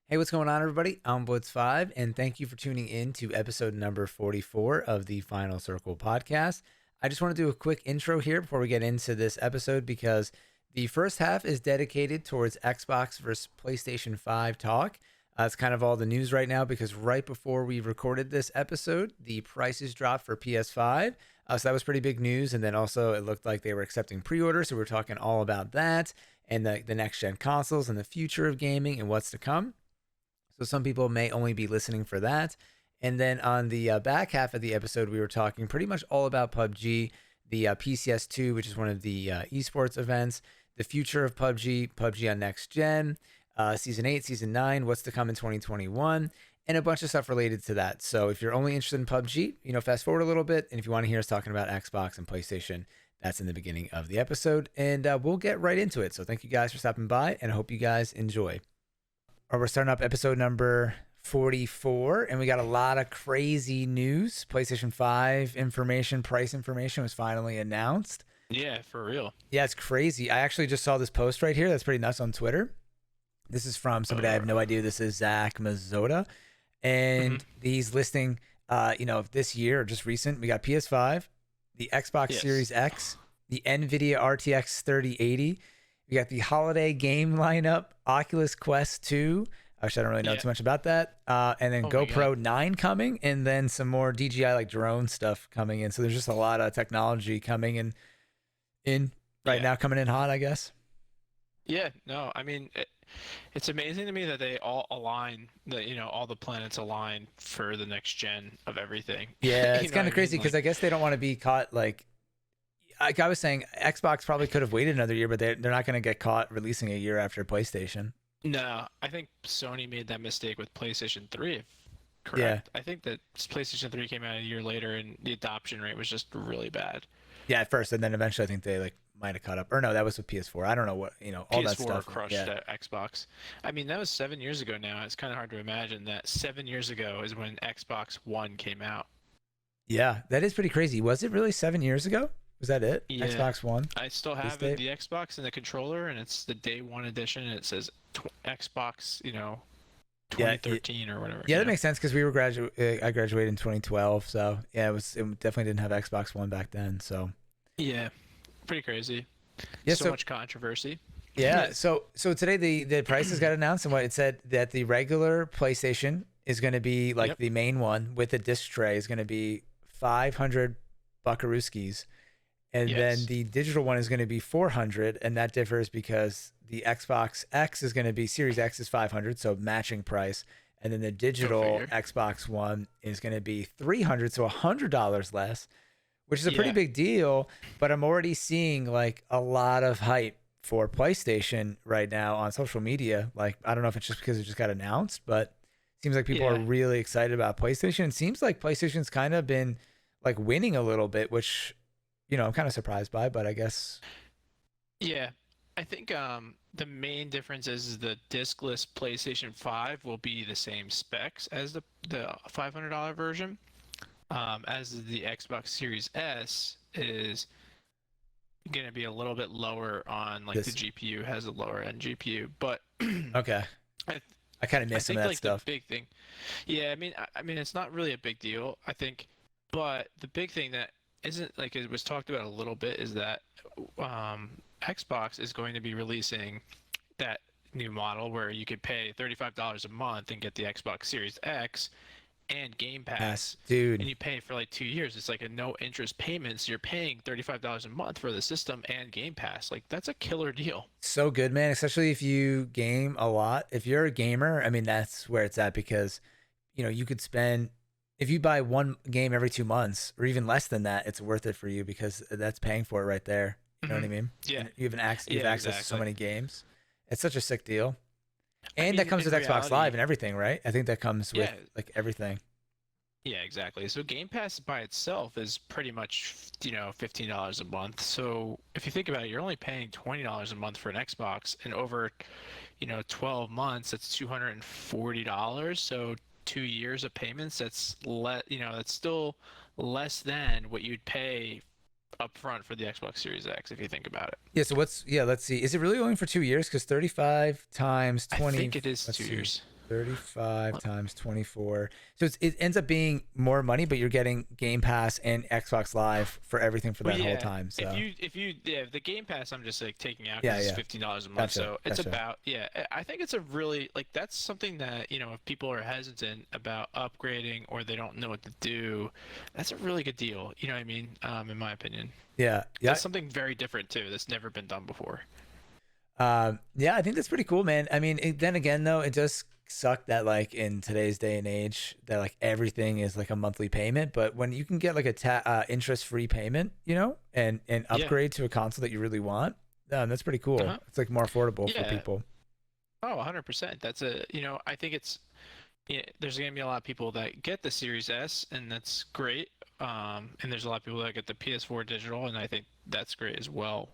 Hey, what's going on, everybody? I'm Blitz5, and thank you for tuning in to episode number 44 of the Final Circle podcast. I just want to do a quick intro here before we get into this episode because the first half is dedicated towards Xbox versus PlayStation 5 talk. It's kind of all the news right now because right before we recorded this episode, the prices dropped for PS5. So that was pretty big news. And then also it looked like they were accepting pre-orders. So we're talking all about that and the next gen consoles and the future of gaming and what's to come. So some people may only be listening for that. And then on the back half of the episode, we were talking pretty much all about PUBG, the PCS 2, which is one of the esports events, the future of PUBG, PUBG on next gen, season 8, season 9, what's to come in 2021, and a bunch of stuff related to that. So if you're only interested in PUBG, fast forward a little bit. And if you want to hear us talking about Xbox and PlayStation, that's in the beginning of the episode. And we'll get right into it. So thank you guys for stopping by, and I hope you guys enjoy. We're starting up episode number 44, and we got a lot of crazy news. PlayStation 5 information, price information was finally announced. Yeah, for real. Yeah, it's crazy. I actually just saw this post right here. That's pretty nuts on Twitter. This is from somebody I have no idea. This is Zach Mazzotta, and he's listing, this year or just recent, we got PS5, the Xbox Series X, the NVIDIA RTX 3080. We got the holiday game lineup, Oculus Quest 2, which I don't really know too much about that. And then GoPro 9 coming, and then some more DJI like drone stuff coming in. So there's just a lot of technology coming in right now, coming in hot, I guess. Yeah, no, I mean, it's amazing to me that they all align, all the planets align for the next gen of everything. Yeah, it's kind of crazy because I guess they don't want to be caught like I was saying, Xbox probably could have waited another year, but they're not going to get caught releasing a year after PlayStation. No, I think Sony made that mistake with PlayStation 3, correct? Yeah. I think that PlayStation 3 came out a year later and the adoption rate was just really bad. Yeah, at first, and then eventually I think they might have caught up. Or no, that was with PS4. I don't know what, all that stuff. PS4 crushed Xbox. I mean, that was 7 years ago now. It's kind of hard to imagine that 7 years ago is when Xbox One came out. Yeah, that is pretty crazy. Was it really 7 years ago? Was that it? Yeah. Xbox One? I still have it, the Xbox and the controller, and it's the day one edition, and it says Xbox, 2013 or whatever. Yeah, that makes sense because I graduated in 2012, so yeah, it definitely didn't have Xbox One back then. So yeah, pretty crazy. Yeah, so much controversy. Yeah, so today the prices got announced, and what it said that the regular PlayStation is going to be the main one with a disc tray is going to be 500 buckarooskies. And then the digital one is going to be 400, and that differs because the Xbox X is going to be Series X is 500, so matching price, and then the digital Xbox One is going to be 300, so $100 less, which is a pretty big deal. But I'm already seeing a lot of hype for PlayStation right now on social media. I don't know if it's just because it just got announced, but it seems like people are really excited about PlayStation. It seems like PlayStation's kind of been winning a little bit, which I'm kind of surprised by, but I guess. Yeah, I think the main difference is the discless PlayStation 5 will be the same specs as the $500 version, as the Xbox Series S is going to be a little bit lower on the GPU, has a lower end GPU, but okay. I kind of miss some of that stuff. The big thing, I mean, it's not really a big deal, I think, but the big thing that isn't it was talked about a little bit is that Xbox is going to be releasing that new model where you could pay $35 a month and get the Xbox Series X and Game Pass, dude. And you pay for 2 years. It's a no interest payment, so you're paying $35 a month for the system and Game Pass. That's a killer deal. So good, man. Especially if you game a lot. If you're a gamer, I mean, that's where it's at because you could spend. If you buy one game every 2 months or even less than that, it's worth it for you because that's paying for it right there. You know what I mean? Yeah. And you have access to so many games. It's such a sick deal. And that comes with Xbox Live and everything, right? I think that comes with everything. Yeah, exactly. So Game Pass by itself is pretty much, $15 a month. So if you think about it, you're only paying $20 a month for an Xbox, and over, 12 months, that's $240. So 2 years of payments, that's that's still less than what you'd pay up front for the Xbox Series X if you think about it. Yeah, so let's see. Is it really only for 2 years? Because 35 times 20. I think it is 2 years. 35 times 24. So it ends up being more money, but you're getting Game Pass and Xbox Live for everything for Well, that whole yeah. time. So The Game Pass, I'm just like taking out because yeah, it's yeah. $15 a month. Gotcha. So it's Gotcha. about, yeah. I think it's a really like that's something that if people are hesitant about upgrading or they don't know what to do, that's a really good deal. You know what I mean? In my opinion, Yeah. Yeah. that's something very different too. That's never been done before. Yeah, I think that's pretty cool, man. I mean, then again, though, it does suck that like in today's day and age that like everything is like a monthly payment. But when you can get like a interest-free payment, and Yeah. upgrade to a console that you really want, that's pretty cool. Uh-huh. It's like more affordable for Yeah. people. Oh, 100%. I think there's going to be a lot of people that get the Series S, and that's great. And there's a lot of people that get the PS4 digital, and I think that's great as well.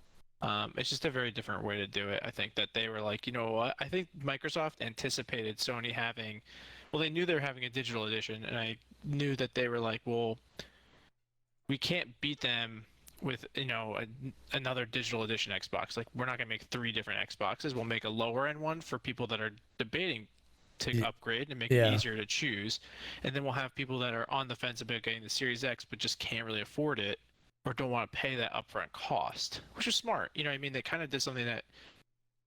It's just a very different way to do it. I think that they were like, you know what? I think Microsoft anticipated Sony having, well, they knew they were having a digital edition, and I knew that they were like, well, we can't beat them with another digital edition Xbox. Like we're not gonna make three different Xboxes. We'll make a lower end one for people that are debating to Y- upgrade and make it Yeah, easier to choose, and then we'll have people that are on the fence about getting the Series X but just can't really afford it or don't want to pay that upfront cost, which is smart. You know what I mean? They kind of did something that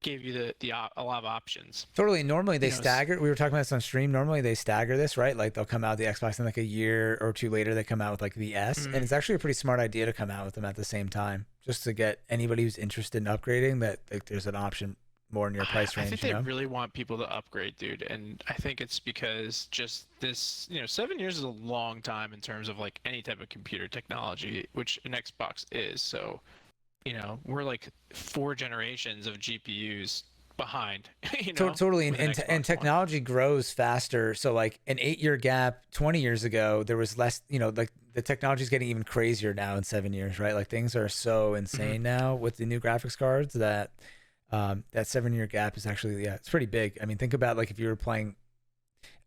gave you a lot of options. totally. Normally they You know, stagger. We were talking about this on stream. Normally they stagger this, right? Like they'll come out the Xbox and like a year or two later they come out with like the S, and mm, it's actually a pretty smart idea to come out with them at the same time, just to get anybody who's interested in upgrading that like there's an option more in your price I think range, you they know? really want people to upgrade, dude. And I think it's because just this, 7 years is a long time in terms of like any type of computer technology, which an Xbox is. So, we're like four generations of GPUs behind, Totally, and with an and Xbox One. technology grows faster. So like an 8 year gap 20 years ago, there was less. Like the technology is getting even crazier now in 7 years, right? Like things are so Hmm. insane now with the new graphics cards that that 7 year gap is actually, yeah, it's pretty big. I mean, think about like if you were playing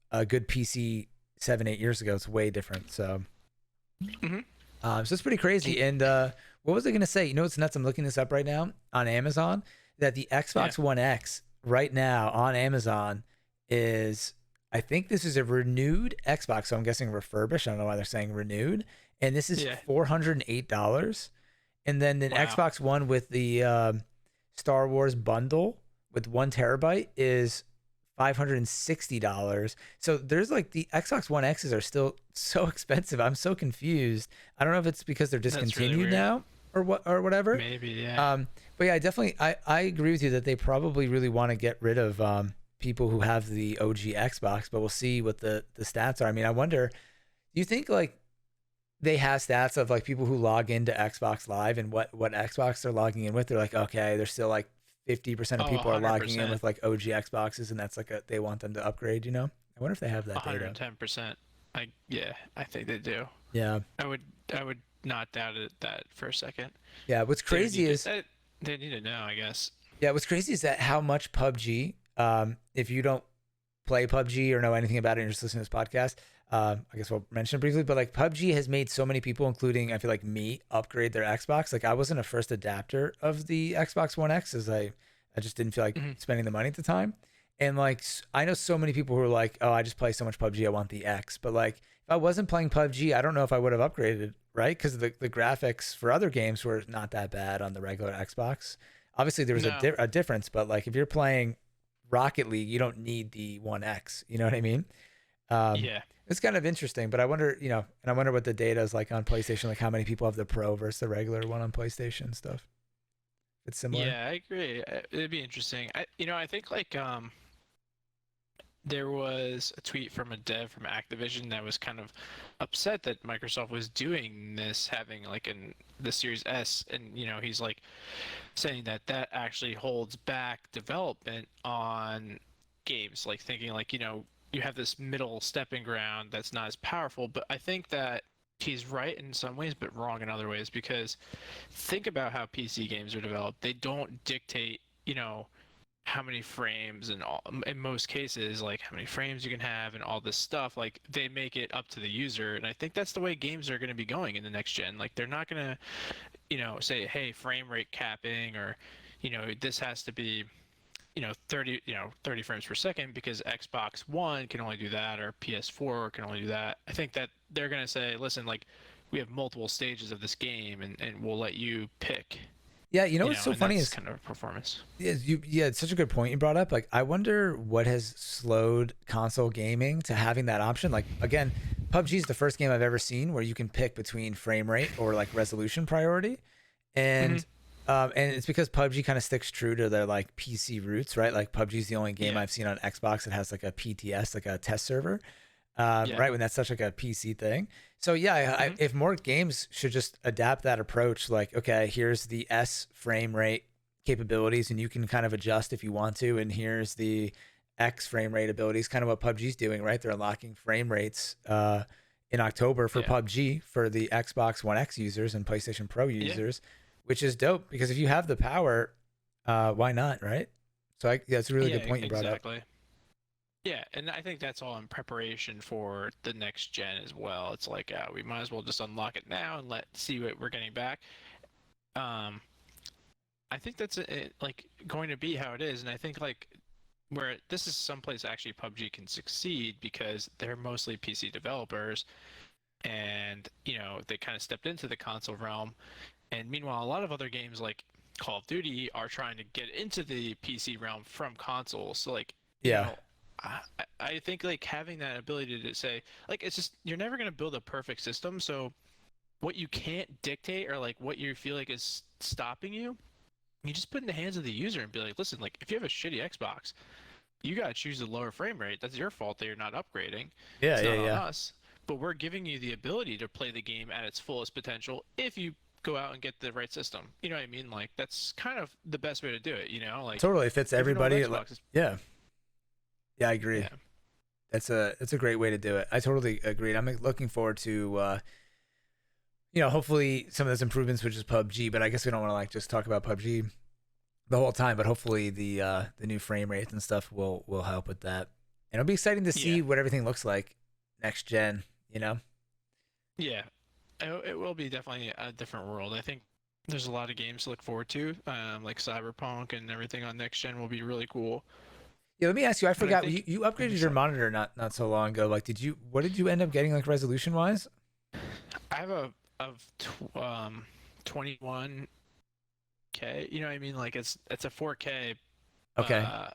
a good PC 7 8 years ago, it's way different. Hmm. So it's pretty crazy. And what was I gonna say? You know what's nuts? I'm looking this up right now on Amazon. That the Yeah. Xbox One X right now on Amazon is, I think this is a renewed Xbox. So I'm guessing refurbished. I don't know why they're saying renewed. And this is Yeah. $408. And then the Wow. Xbox One with the Star Wars bundle with 1 terabyte is $560. So there's like the Xbox One X's are still so expensive. I'm so confused. I don't know if it's because they're That's really discontinued weird. now or whatever. Maybe. Yeah. Um, but yeah, I agree with you that they probably really want to get rid of people who have the OG Xbox, but we'll see what the stats are. I mean, I wonder, do you think like they have stats of like people who log into Xbox Live and what Xbox they're logging in with? They're like, okay, they're still like 50% of Oh, people are logging in 100%. with like OG Xboxes, and that's like they want them to upgrade. I wonder if they have that data. 110%. Yeah, I think they do. Yeah, I would I would not doubt it that for a second. yeah. They would need to they need to know, I guess. What's crazy is that how much PUBG. If you don't play PUBG or know anything about it and you're just listening to this podcast, I guess we'll mention it briefly. But like PUBG has made so many people, including I feel like me, upgrade their Xbox. Like I wasn't a first adapter of the Xbox One X, as I just didn't feel like Hmm. spending the money at the time. And like I know so many people who are like, oh, I just play so much PUBG, I want the X. But like if I wasn't playing PUBG, I don't know if I would have upgraded, right? Because the graphics for other games were not that bad on the regular Xbox. Obviously, there was No. a difference, but like if you're playing Rocket League, you don't need the One X. You know what I mean? Um, Yeah. it's kind of interesting, but I wonder, and I wonder what the data is like on PlayStation, like how many people have the Pro versus the regular one on PlayStation and stuff. It's similar. Yeah, I agree. It'd be interesting. I think like there was a tweet from a dev from Activision that was kind of upset that Microsoft was doing this, having like the Series S, and he's like saying that that actually holds back development on games, like thinking like you have this middle stepping ground that's not as powerful. But I think that he's right in some ways, but wrong in other ways, because think about how PC games are developed. They don't dictate, how many frames and all, in most cases, like how many frames you can have and all this stuff. Like they make it up to the user, and I think that's the way games are going to be going in the next gen. Like they're not going to, say, hey, frame rate capping, or this has to be 30 frames per second because Xbox One can only do that or PS4 can only do that. I think that they're going to say, listen, like we have multiple stages of this game and we'll let you pick, Yeah, you know what's so and funny that's is, kind of performance. yeah, it's such a good point you brought up. Like, I wonder what has slowed console gaming to having that option. Like, again, PUBG is the first game I've ever seen where you can pick between frame rate or like resolution priority, Hmm. and it's because PUBG kind of sticks true to their like PC roots, right? Like PUBG is the only game Yeah. I've seen on Xbox that has like a PTS, like a test server, Yeah. right? When that's such like a PC thing. So yeah, Hmm. if more games should just adapt that approach, like okay, here's the S frame rate capabilities, and you can kind of adjust if you want to, and here's the X frame rate abilities, kind of what PUBG's doing, right? They're unlocking frame rates in October for Yeah. PUBG for the Xbox One X users and PlayStation Pro Yeah. users, which is dope because if you have the power, why not, right? So that's a really good Yeah. point you brought up. Exactly. Yeah, and I think that's all in preparation for the next gen as well. It's like we might as well just unlock it now and let see what we're getting back. Um, I think that's like going to be how it is, and I think like where this is someplace actually PUBG can succeed because they're mostly PC developers, and they kind of stepped into the console realm. And meanwhile, a lot of other games like Call of Duty are trying to get into the PC realm from consoles. So like, Yeah, I, I think like having that ability to say like it's just you're never gonna build a perfect system. So what you can't dictate or like what you feel like is stopping you, you just put in the hands of the user and be like, listen, like if you have a shitty Xbox, you gotta choose the lower frame rate. That's your fault that you're not upgrading. yeah, It's yeah, not on yeah. us. But we're giving you the ability to play the game at its fullest potential if you go out and get the right system. You know what I mean? Like that's kind of the best way to do it. Like Totally fits if an old everybody. Xbox is Yeah, yeah, I agree. yeah. That's a great way to do it. I totally agree. I'm like, looking forward to hopefully some of those improvements, which is PUBG. But I guess we don't want to like just talk about PUBG the whole time. But hopefully the new frame rates and stuff will help with that. And it'll be exciting to Yeah. see what everything looks like next gen. Yeah. It will be definitely a different world. I think there's a lot of games to look forward to, like Cyberpunk and everything on next gen will be really cool. Yeah, let me ask you. I But I forgot think you I'm upgraded just your like monitor not so long ago. Like, what did you end up getting like resolution wise? I have a of 21K. You know what I mean? Like it's a 4K. Okay. Uh,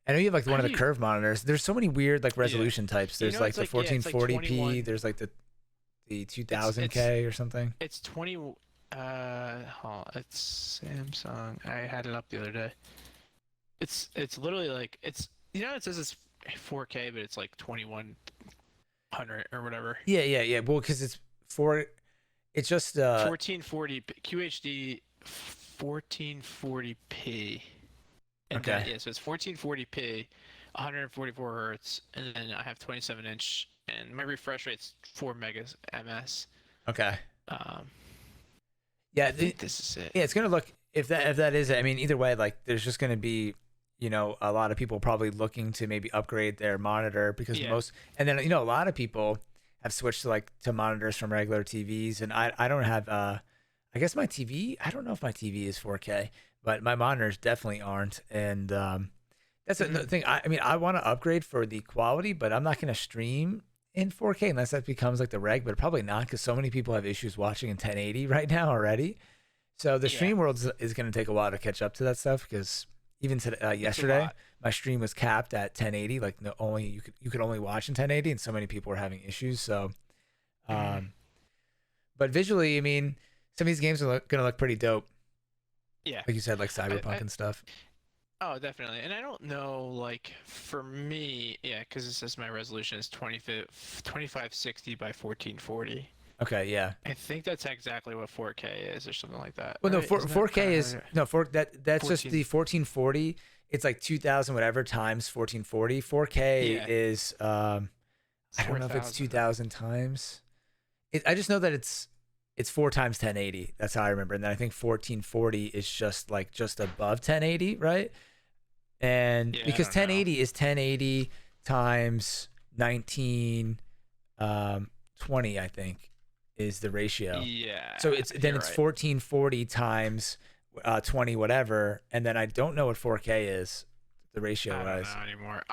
I know you have like one how of do the you? curve monons. There's so many weird like Yeah. resolution types. There's like It's the like yeah, it's like 1440p. 21. There's like the It's 2000K or something. it's 20. It's Samsung. I had it up the other day. It's literally like it says it's 4K, but it's like 2100 or whatever. Yeah, yeah, yeah. Well, because it's just 1440 QHD 1440p. And okay. then yeah, so it's 1440p, 144 hertz, and then I have 27-inch, and my refresh rate's 4 megas ms. Okay. Um, Yeah, I think this is it. yeah. It's gonna look if that is it. I mean, either way, like there's just gonna be a lot of people probably looking to maybe upgrade their monitor because Yeah, most, and then a lot of people have switched to monitors from regular TVs, and I don't have I guess my TV, I don't know if my TV is 4K, but my monitors definitely aren't, and that's the hmm thing. I mean, I want to upgrade for the quality, but I'm not gonna stream in 4K unless that becomes like the reg, but probably not because so many people have issues watching in 1080 right now already. So the yeah, stream world is going to take a while to catch up to that stuff because even today, it's a yesterday, lot. my stream was capped at 1080. Like no, only you could only watch in 1080, and so many people were having issues. So, Hmm. um, but visually, I mean, some of these games are going to look pretty dope, Yeah, like you said, like I, Cyberpunk I and stuff. oh definitely, and I don't know like for me, yeah, because it says my resolution is 2560 by 1440. Okay, yeah. I think that's exactly what 4K is or something like that, Well, no, right? Isn't that 4K kind of is no four that's just 14? the 1440. It's like 2000 whatever times 1440. 4K Yeah, is it's I don't know if it's 4000. 2000 times. I just know that it's four times 1080. That's how I remember. And then I think 1440 is just above 1080, right? And Yeah, I because don't know. 1080 is 1080 times 19 20, I think, is the ratio. Yeah, So it's you're right. 1440 times 20 whatever, and then I don't know what 4K is, the ratio I don't wise. know anymore.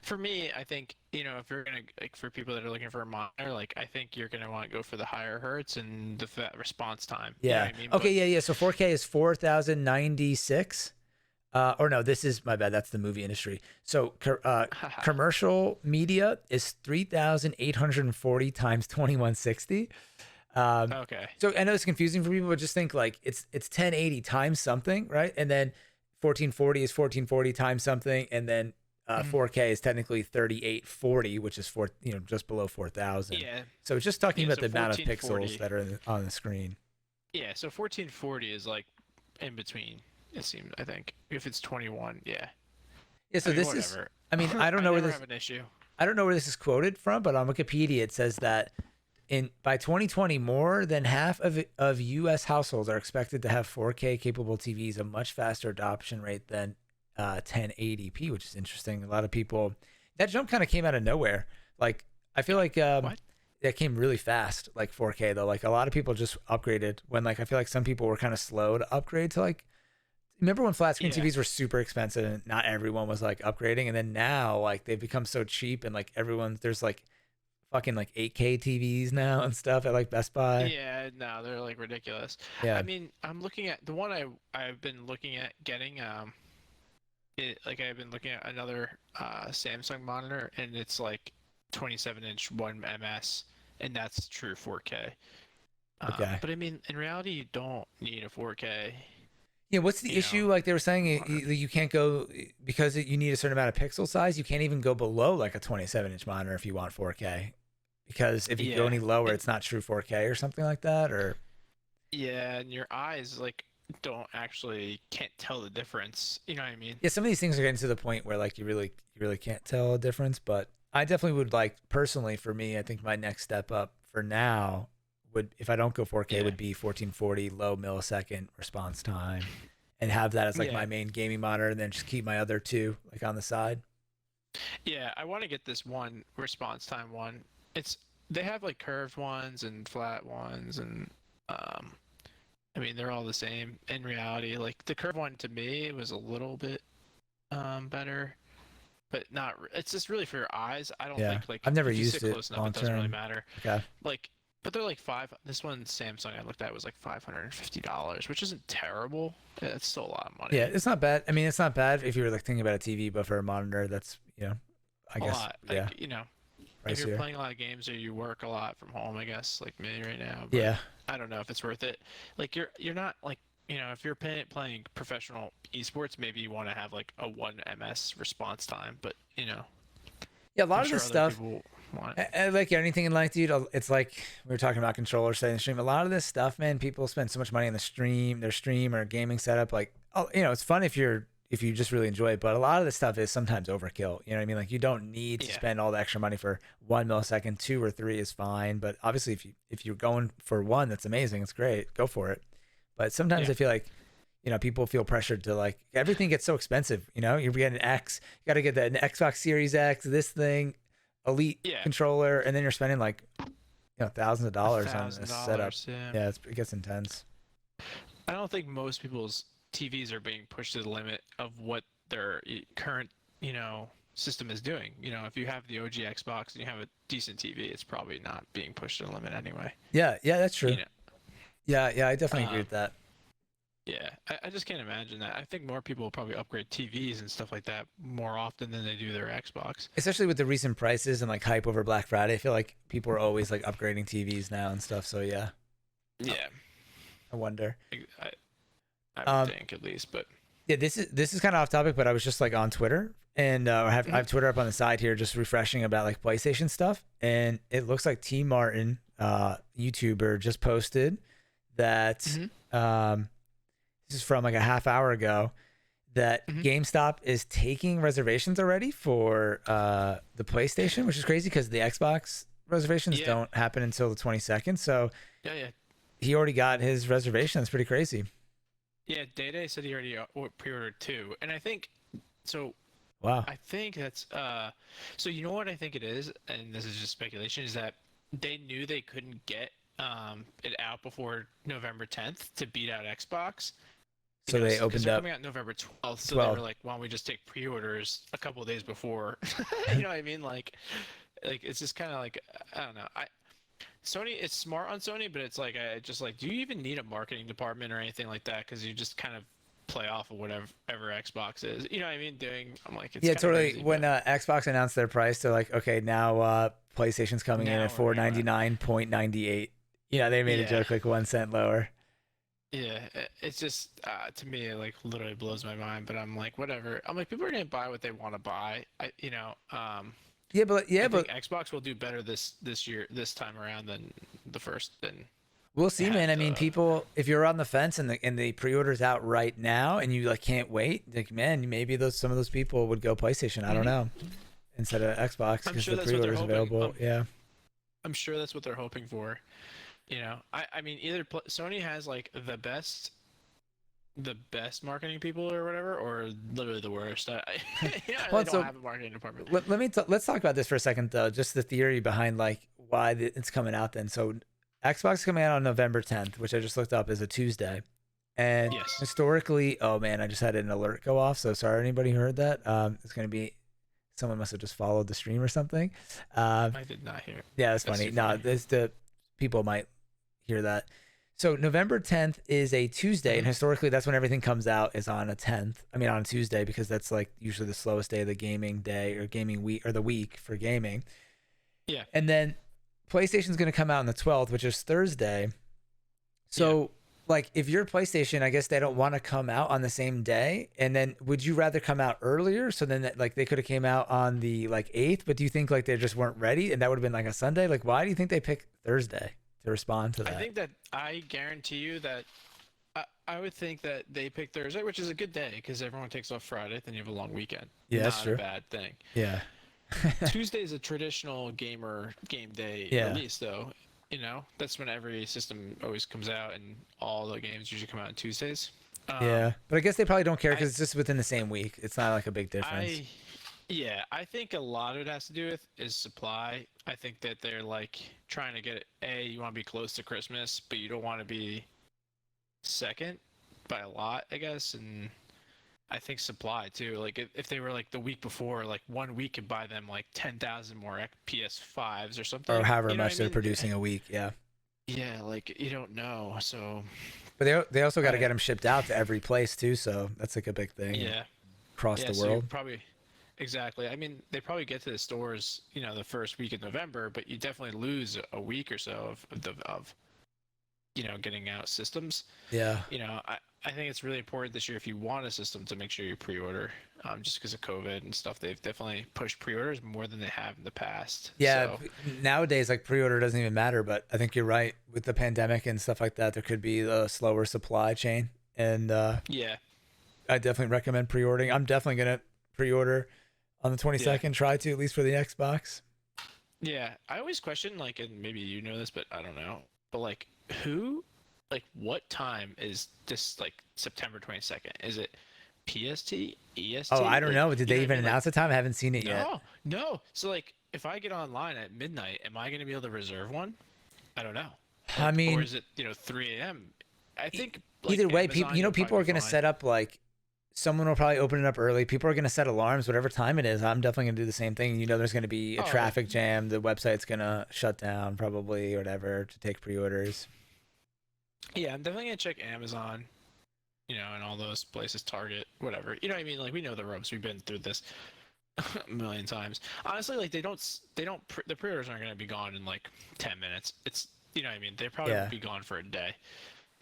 For me, I think, if you're gonna, like, for people that are looking for a monitor, like, I think you're gonna want to go for the higher hertz and that response time. You know Yeah. what I mean? Okay. But Yeah. Yeah. So 4K is 4096. Or no, this is my bad. That's the movie industry. So commercial media is 3840 times 2160. Um, okay. so I know it's confusing for people, but just think like it's 1080 times something, right? And then 1440 is 1440 times something, and then Mhm. 4K is technically 3840, which is just below 4000. Yeah. So it's just talking Yeah. about So the amount of pixels 1440. that are on the screen. Yeah. So 1440 is like in between. It seems. I think if it's 21, yeah. Yeah. I So mean, this is, whatever. I mean, I don't I know where never this, have an issue. I don't know where this is quoted from, but on Wikipedia it says that in by 2020, more than half of U.S. households are expected to have 4K capable TVs, a much faster adoption rate than 1080p, which is interesting. A lot of people, that jump kind of came out of nowhere. Like I feel like What? that came really fast, like 4K though. Like a lot of people just upgraded when like I feel like some people were kind of slow to upgrade to like. Remember when flat screen Yeah. TVs were super expensive and not everyone was like upgrading, and then now like they've become so cheap and like there's like fucking like 8K TVs now and stuff at like Best Buy. Yeah, no, they're like ridiculous. I Yeah. mean, I'm looking at the one I've been looking at getting like I've been looking at another Samsung monitor, and it's like 27-inch 1 ms, and that's true 4K. Okay. But I mean, in reality, you don't need a 4K, Yeah. What's the you know, issue? Like they were saying, monitor. you can't go because you need a certain amount of pixel size. You can't even go below like a 27-inch monitor if you want 4K. Because if you go Yeah, any lower, and it's not true 4K or something like that. Or yeah, and your eyes like don't actually can't tell the difference. You know what I mean? yeah, some of these things are getting to the point where like you really can't tell a difference. But I definitely would like personally for me, I think my next step up for now would if I don't go 4K Yeah, would be 1440 low millisecond response time, and have that as like yeah, my main gaming monitor, and then just keep my other two like on the side. yeah. I want to get this one response time one. It's they have like curved ones and flat ones, and um, I mean they're all the same in reality. Like the curved one to me was a little bit better, but not. It's just really for your eyes. I don't Yeah, think like I've never if you used sit it close enough, long it doesn't really term. matter. Okay. Like, but they're like five. This one Samsung I looked at was like $550, which isn't terrible. Yeah, it's still a lot of Yeah, money. it's not bad. I mean, it's not bad if you were like thinking about a TV, but for a monitor, that's I A guess lot. yeah, Like, if you're pricier. playing a lot of games or you work a lot from home, I guess, like me right now, but Yeah. I don't know if it's worth it. Like you're not like, if you're playing professional esports, maybe you want to have like a 1 ms response time, but Yeah, a I'm lot of sure this other stuff, people want it. like anything in life, dude, it's like we were talking about controller setting the stream. A lot of this stuff, man, people spend so much money on their stream or gaming setup. Like, oh, it's fun if you just really enjoy it, but a lot of this stuff is sometimes overkill. You know what I mean? Like, you don't need to Yeah. spend all the extra money for 1 millisecond. 2 or 3 is fine, but obviously, if you're going for one, that's amazing. It's great. Go for it. But sometimes Yeah. I feel like people feel pressured to like everything gets so expensive. You're getting an X, you got to get an Xbox Series X, this thing, elite Yeah. controller, and then you're spending like thousands of A dollars on thousand this setup. dollars. Yeah. Yeah, it gets intense. I don't think most people's TVs are being pushed to the limit of what their current, system is doing. If you have the OG Xbox and you have a decent TV, it's probably not being pushed to the limit anyway. Yeah, yeah, that's You true. know, Yeah, I definitely agree um, with that. yeah, I just can't imagine that. I think more people will probably upgrade TVs and stuff like that more often than they do their Xbox. Especially with the recent prices and like hype over Black Friday, I feel like people are always like upgrading TVs now and stuff. So yeah, Yeah, I wonder. I would Um, think at least, but yeah, this is kind of off topic, but I was just like on Twitter, and I Mhm. have Twitter up on the side here, just refreshing about like PlayStation stuff, and it looks like T Martin, YouTuber, just posted that Mhm. um, this is from like a half hour ago, that Mhm. GameStop is taking reservations already for the PlayStation, which is crazy because the Xbox reservations Yeah, don't happen until the 22nd. So yeah, yeah. he already got his reservation. That's pretty crazy. Yeah, Day Day said he already pre-ordered two, and I think so. Wow. I think that's so you know what I think it is, and this is just speculation, is that they knew they couldn't get it out before November 10th to beat out Xbox. So they because opened they're up coming out November 12th, so they were 12. like, why don't we just take pre-orders a couple of days before? You know what I mean? Like it's just kind of like I don't know. Sony, it's smart on Sony, but it's like I just like, do you even need a marketing department or anything like that? Because you just kind of play off of whatever Xbox is. You know what I mean? I'm like, it's Yeah, kind of totally. crazy, When but Xbox announced their price, they're like, okay, now PlayStation's coming in at now we're gonna, 499.98. They made a yeah, joke like 1 cent lower. yeah. It's just to me, it like literally blows my mind. But I'm like, whatever. I'm like, people are gonna buy what they want to buy. Yeah, I think but Xbox will do better this year, this time around than than we'll they see, man. have I mean, people, if you're on the fence and the pre-order's out right now and you like can't wait, like man, maybe some of those people would go PlayStation. I don't Mhm. know, instead of Xbox I'm because sure the that's what they're pre-order's hoping. available. Yeah. I'm sure that's what they're hoping for. I mean, either Sony has like the best marketing people or whatever, or literally the worst. Well, They don't so have a marketing department. let's talk about this for a second though. Just the theory behind like why it's coming out then. So Xbox is coming out on November 10th, which I just looked up is a Tuesday. And Yes, historically, oh man, I just had an alert go off. So sorry, anybody who heard that. It's gonna be someone must have just followed the stream or something. Um, I did not hear it. yeah, that's That's funny. too No, funny. this the people might hear that. So November 10th is a Tuesday, and Hmm. historically, that's when everything comes out is on a 10th. I mean, on a Tuesday because that's like usually the slowest day of the gaming day or gaming week or the week for gaming. Yeah, And then PlayStation's going to come out on the 12th, which is Thursday. yeah. So, like, if you're PlayStation, I guess they don't want to come out on the same day. And then, would you rather come out earlier? So then, like, they could have came out on the like 8th. But do you think like they just weren't ready, and that would have been like a Sunday? Like, why do you think they picked Thursday to respond to I that? think that I guarantee you that I would think that they pick Thursday, which is a good day because everyone takes off Friday, then you have a long weekend. Yeah, that's Not a true. bad thing. Yeah. Tuesday is a traditional gamer game day Yeah. release, though. That's when every system always comes out, and all the games usually come out on Tuesdays. Yeah. But I guess they probably don't care I, because it's just within the same week. It's not like a big difference. I, yeah, I think a lot of it has to do with is supply. I think that they're like trying to get it. You want to be close to Christmas, but you don't want to be second by a lot, I guess, and I think supply too. Like if they were like the week before, like 1 week could buy them like 10,000 more PS5s or Or something. however You know much what I they're mean? producing a week. Yeah. Yeah, like you don't know. So But they also got to I get them shipped out to every place too. So that's like a big thing yeah, across yeah. the So you world. probably exactly. I mean, they probably get to the stores, the first week of November, but you definitely lose a week or so of getting out systems. Yeah. I think it's really important this year if you want a system to make sure you pre-order. Just because of COVID and stuff, they've definitely pushed pre-orders more than they have in the past. Yeah, So nowadays like pre-order doesn't even matter, but I think you're right with the pandemic and stuff like that. There could be a slower supply chain, and yeah, I definitely recommend pre-ordering. I'm definitely gonna pre-order on the yeah, 22nd. Try to at least for the Xbox. yeah. I always question like, and maybe you know this, but I don't know. But like, what time is this? Like September 22nd? Is it PST, Oh, EST? I don't Like, know. Did you know they what I even mean? Like, announce the time? I haven't seen it yet. no, no. So like, if I get online at midnight, am I gonna be able to reserve one? I don't know. I Or mean, is it 3 a.m.? I think like either way, people Amazon, you'll people probably are be gonna fine. set up like someone will probably open it up early. People are gonna set alarms, whatever time it is. I'm definitely gonna do the same thing. There's gonna be a Oh yeah. traffic jam. The website's gonna shut down probably or whatever to take pre-orders. Yeah, I'm definitely gonna check Amazon, and all those places, Target, whatever. You know what I mean? Like we know the ropes. We've been through this a million times. Honestly, like the pre-orders aren't gonna be gone in like 10 minutes. It's you know what I mean? They probably Yeah. won't be gone for a day.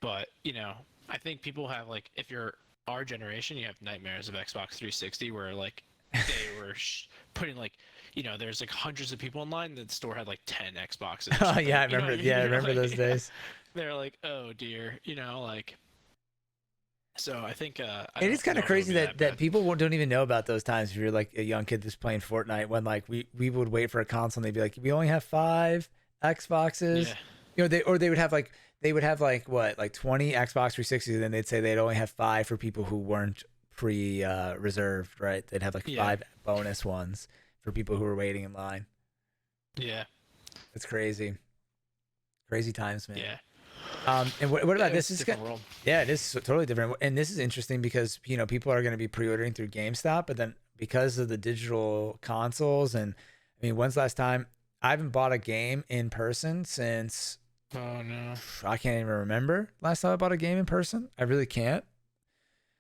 But, I think people have like if you're our generation, you have nightmares of Xbox 360 where like they were putting like there's like hundreds of people in line. The store had like 10 Xboxes or Oh something. yeah, I You know what remember. I mean? Yeah, I You're remember those like, days. they're like, oh dear, like. So I think I It don't is kind know of if it'll crazy be that that bad. people don't even know about those times. If you're like a young kid just playing Fortnite, when like we would wait for a console, and they'd be like, we only have 5 Xboxes. Yeah, They would have like what, like 20 Xbox 360s, and then they'd say they'd only have 5 for people who weren't reserved, right? They'd have like yeah, 5 bonus ones for people who were waiting in line. yeah, It's crazy. Crazy times, man. yeah. And what about this? It's a Is different world. yeah, it is totally different. And this is interesting because people are going to be pre-ordering through GameStop, but then because of the digital consoles, and I mean, when's the last time I haven't bought a game in person since Oh no. I can't even remember last time I bought a game in person. I really can't.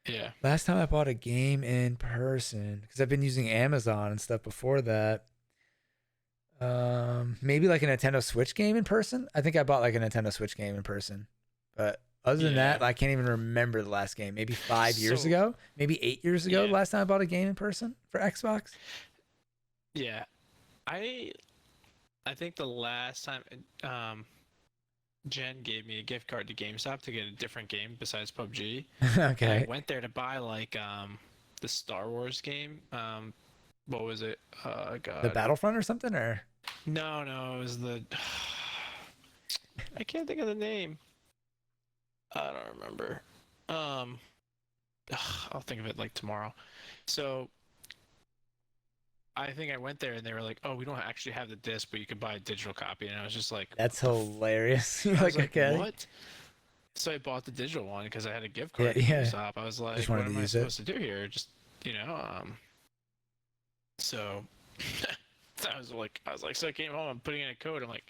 Yeah. Last time I bought a game in person because I've been using Amazon and stuff before that. Maybe like a Nintendo Switch game in person. I think I bought like a Nintendo Switch game in person, but other than Yeah. that, I can't even remember the last game. Maybe 5 years So ago, maybe 8 years ago, the yeah. last time I bought a game in person for Xbox. Yeah. I I think the last time Jen gave me a gift card to GameStop to get a different game besides PUBG. And I Okay, went there to buy like the Star Wars game. What was it? the God. Battlefront or something, or No, no, it was the I can't think of the name. I don't remember. Um I'll think of it like tomorrow. So I think I went there and they were like, "Oh, we don't actually have the disc, but you can buy a digital copy." And I was just like, that's "What the hilarious. You're I was like, like, okay, "What?" So I bought the digital one because I had a gift yeah, card to yeah, GameStop. I was just like, wanted "What to am I use it. supposed to do here?" Just so I was like, so I came home. I'm putting in a code. I'm like,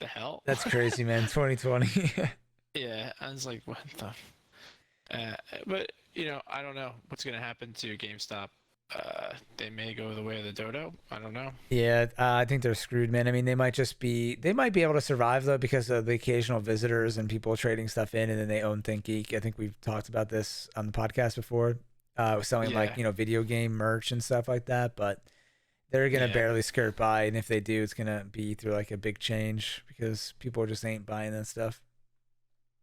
the hell? That's crazy, man. 2020. Yeah, I was like, what the? But I don't know what's gonna happen to GameStop. They may go the way of the dodo. I don't know. Yeah, I think they're screwed, man. I mean, they might be able to survive though because of the occasional visitors and people trading stuff in, and then they own ThinkGeek. I think we've talked about this on the podcast before, selling like Yeah, video game merch and stuff like that. But they're gonna yeah, barely skirt by, and if they do, it's gonna be through like a big change because people just ain't buying that stuff.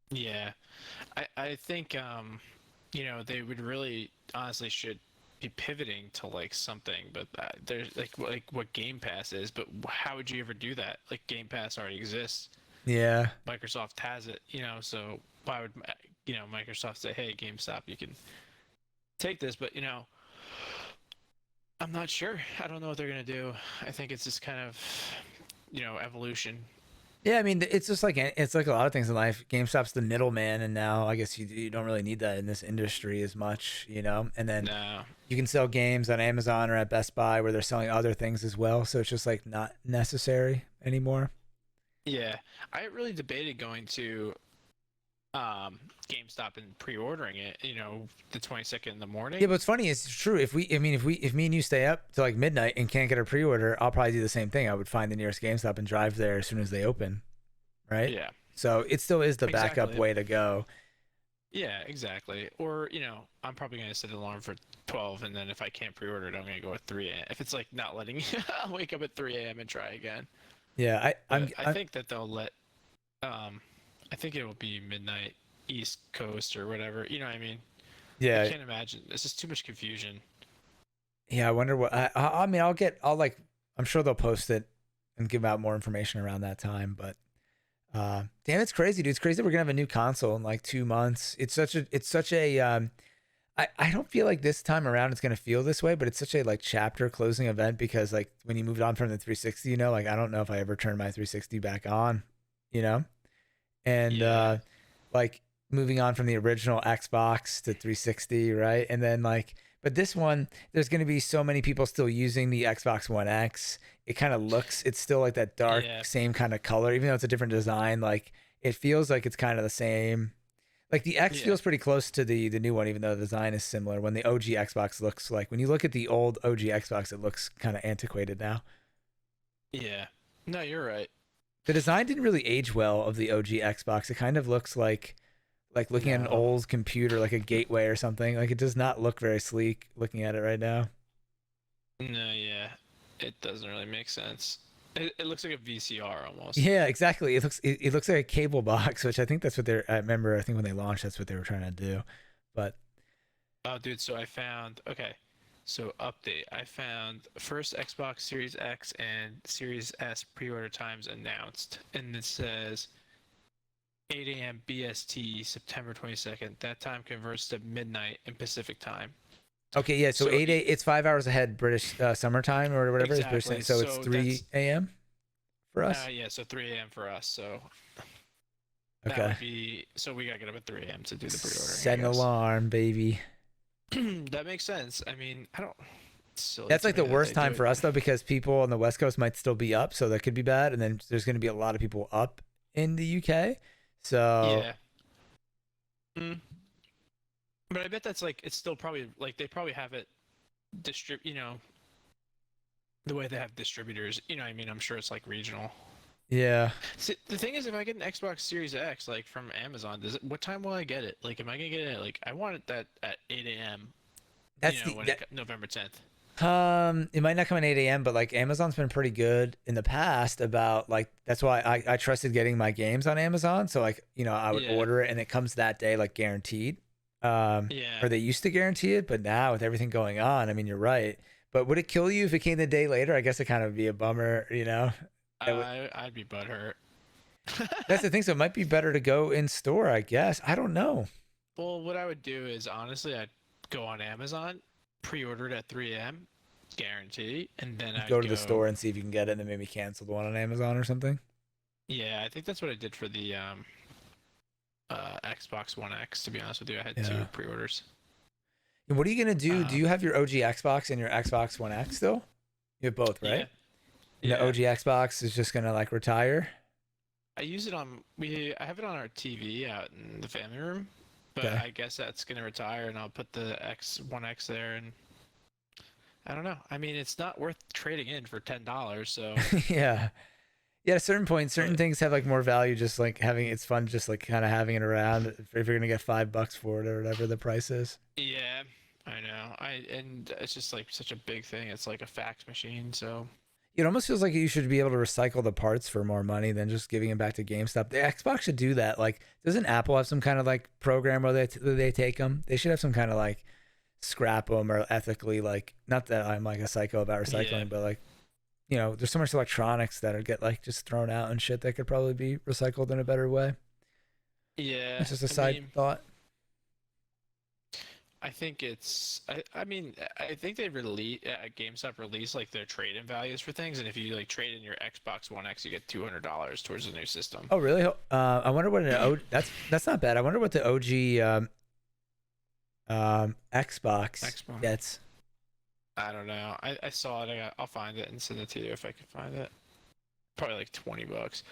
yeah. I think they would really honestly should be pivoting to like something, but there's like what Game Pass is. But how would you ever do that? Like Game Pass already exists. Yeah, Microsoft has it, so why would Microsoft say, "Hey, GameStop, you can take this," but I'm not sure. I don't know what they're gonna do. I think it's just kind of, evolution. yeah. I mean, it's like a lot of things in life. GameStop's the middleman, and now I guess you don't really need that in this industry as much. And then No, you can sell games on Amazon or at Best Buy where they're selling other things as well. So it's just like not necessary anymore. yeah, I really debated going to GameStop and pre-ordering it. The 22nd in the Yeah, morning. but what's funny is it's true. If me and you stay up till like midnight and can't get a pre-order, I'll probably do the same thing. I would find the nearest GameStop and drive there as soon as they open, right? Yeah, So it still is the backup exactly. way to go. Yeah, exactly. Or I'm probably gonna set an alarm for 12, and then if I can't pre-order it, I'm gonna go at 3 a.m. If it's like not letting, I'll wake up at 3 a.m. and try again. Yeah, But I think that they'll let. Um, I think it will be midnight East Coast or whatever. You know what I mean? I yeah, can't imagine. This is too much confusion. yeah. I wonder what. I mean, I'm sure they'll post it and give out more information around that time. But damn, it's crazy, dude. It's crazy that we're gonna have a new console in like 2 months. It's such a. I don't feel like this time around it's gonna feel this way, but it's such a like chapter closing event because like when you moved on from the 360, like I don't know if I ever turned my 360 back on, you know, and Yeah, like moving on from the original Xbox to 360, right? And then like, but this one, there's gonna be so many people still using the Xbox One X. It's still like that dark, yeah, same kind of color, even though it's a different design. Like it feels like it's kind of the same. Like the X yeah, feels pretty close to the new one, even though the design is similar. When the OG Xbox looks like when you look at the old OG Xbox, it looks kind of antiquated now. yeah. No, you're right. The design didn't really age well of the OG Xbox. It kind of looks like looking at an No, old computer, like a gateway or something. Like it does not look very sleek looking at it right now. no, yeah. It doesn't really make sense. It looks like a VCR almost. Yeah, exactly. It looks like a cable box, which I think that's what I remember. I think when they launched, that's what they were trying to do. But Oh, dude. So I found. Okay. So update. I found first Xbox Series X and Series S pre-order times announced, and it says 8 a.m. BST, September 22nd. That time converts to midnight in Pacific time. okay, yeah. So So 8 it's 5 hours ahead British summertime or whatever is British. exactly. So it's So 3 that's a.m. for us. yeah. So 3 a.m. for us. So That Okay. would be so we gotta get up at 3 a.m. to do the pre-ordering, I Set an guess. alarm, baby. That makes sense. I mean, I don't. It's silly That's to like the me that they worst do time it. for us though, because people on the West Coast might still be up, so that could be bad. And then there's going to be a lot of people up in the UK. So Yeah. Mm. But I bet that's like it's still probably like they probably have it the way they have distributors. You know, what I mean, I'm sure it's like regional. yeah, See, the thing is, if I get an Xbox Series X like from Amazon, does it? What time will I get it? Like, am I gonna get it? Like, I want it that at 8 a.m. that's the When that, November 10th. it might not come at 8 a.m., but like Amazon's been pretty good in the past about like that's why I trusted getting my games on Amazon. So like I would Yeah, order it and it comes that day like guaranteed. yeah. Or they used to guarantee it, but now with everything going on, I mean you're right. But would it kill you if it came the day later? I guess it kind of would be a bummer. That would, I'd be butthurt. that's the thing. So it might be better to go in store, I guess. I don't know. Well, what I would do is honestly, I'd go on Amazon, pre-order it at 3 a.m. guarantee, and then Go I'd to the go. store and see if you can get it, and then maybe cancel the one on Amazon or something. Yeah, I think that's what I did for the Xbox One X. To be honest with you, I had two Yeah. pre-orders. And what are you gonna do? Do Um, you have your OG Xbox and your Xbox One X still? You have both, yeah, right? And the yeah. OG Xbox is just gonna like retire. I use it on I have it on our TV out in the family room, but Okay. I guess that's gonna retire, and I'll put the One X there, and I don't know. I mean, it's not worth trading in for $10, so. Yeah. Yeah, at a certain point, certain But things have like more value. Just like having it's fun, just like kind of having it around. If you're gonna get $5 for it or whatever the price is. yeah, I know. And it's just like such a big thing. It's like a fax machine, so. It almost feels like you should be able to recycle the parts for more money than just giving it back to GameStop. The Xbox should do that. Like, doesn't Apple have some kind of like program where they take them? They should have some kind of like scrap them or ethically like. Not that I'm like a psycho about Yeah, recycling, but like there's so much electronics that get like just thrown out and shit that could probably be recycled in a better way. yeah. It's just a I side mean, thought. I think it's. I mean, I think they release GameStop release like their trade-in values for things, and if you like trade in your Xbox One X, you get $200 towards the new system. Oh, really? I wonder what that's not bad. I wonder what the OG Xbox Xbox. gets. I don't know. I saw it. I'll find it and send it to you if I can find it. Probably like $20.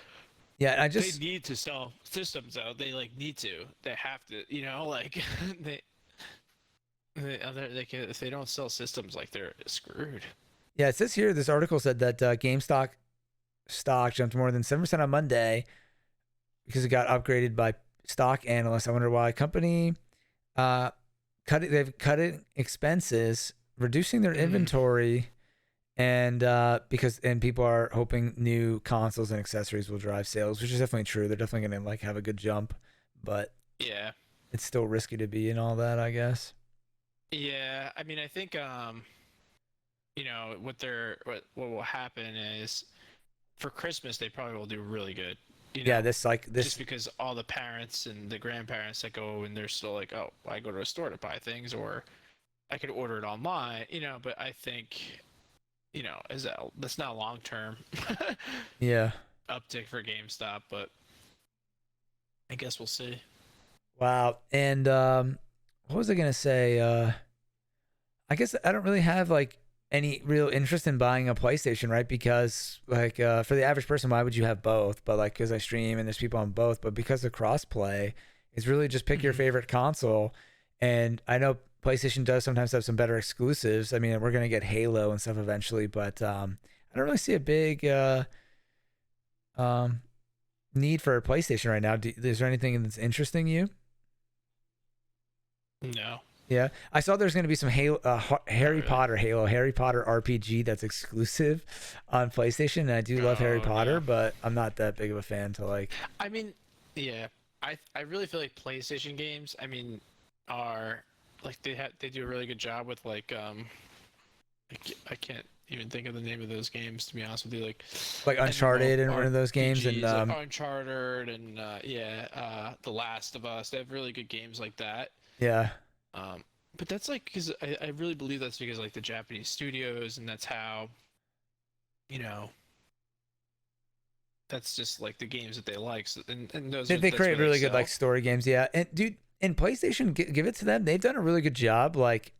Yeah, I They just need to sell systems though. They like need to. They have to. Like they. They can, if they don't sell systems, like they're screwed. yeah, it says here this article said that GameStop stock jumped more than 7% on Monday because it got upgraded by stock analysts. I wonder why. Company they've cut it expenses, reducing their Mm, inventory, and because people are hoping new consoles and accessories will drive sales, which is definitely true. They're definitely gonna like have a good jump, but yeah, it's still risky to be in all that, I guess. yeah. I mean, I think what will happen is for Christmas they probably will do really good. Yeah, this like Just this. because all the parents and the grandparents that go and they're still like, oh, I go to a store to buy things, or I could order it online. But I think, that's not long term Yeah. uptick for GameStop, but I guess we'll see. Wow. And what was I gonna say? I guess I don't really have like any real interest in buying a PlayStation, right? Because like for the average person, why would you have both? But like because I stream and there's people on both, but because of crossplay, it's really just pick your Mhm. favorite console. And I know PlayStation does sometimes have some better exclusives. I mean, we're gonna get Halo and stuff eventually, but I don't really see a big um need for a PlayStation right now. Is there anything that's interesting you? No, Yeah, I saw there's going to be some not Harry really. Potter Harry Potter RPG that's exclusive on PlayStation. And I do love Harry Oh Potter, no. but I'm not that big of a fan to like. I mean, yeah, I really feel like PlayStation games, are like they do a really good job with like I can't even think of the name of those games, to be honest with you. Like Uncharted and one of those games, and RPGs like Uncharted and The Last of Us. They have really good games like that. yeah, Um, but that's like because I really believe that's because like the Japanese studios, and that's how you know that's just like the games that they like. So, and those They, are they that's create where they really good like excel. story games, yeah. And dude, in PlayStation, give it to them. They've done a really good job, like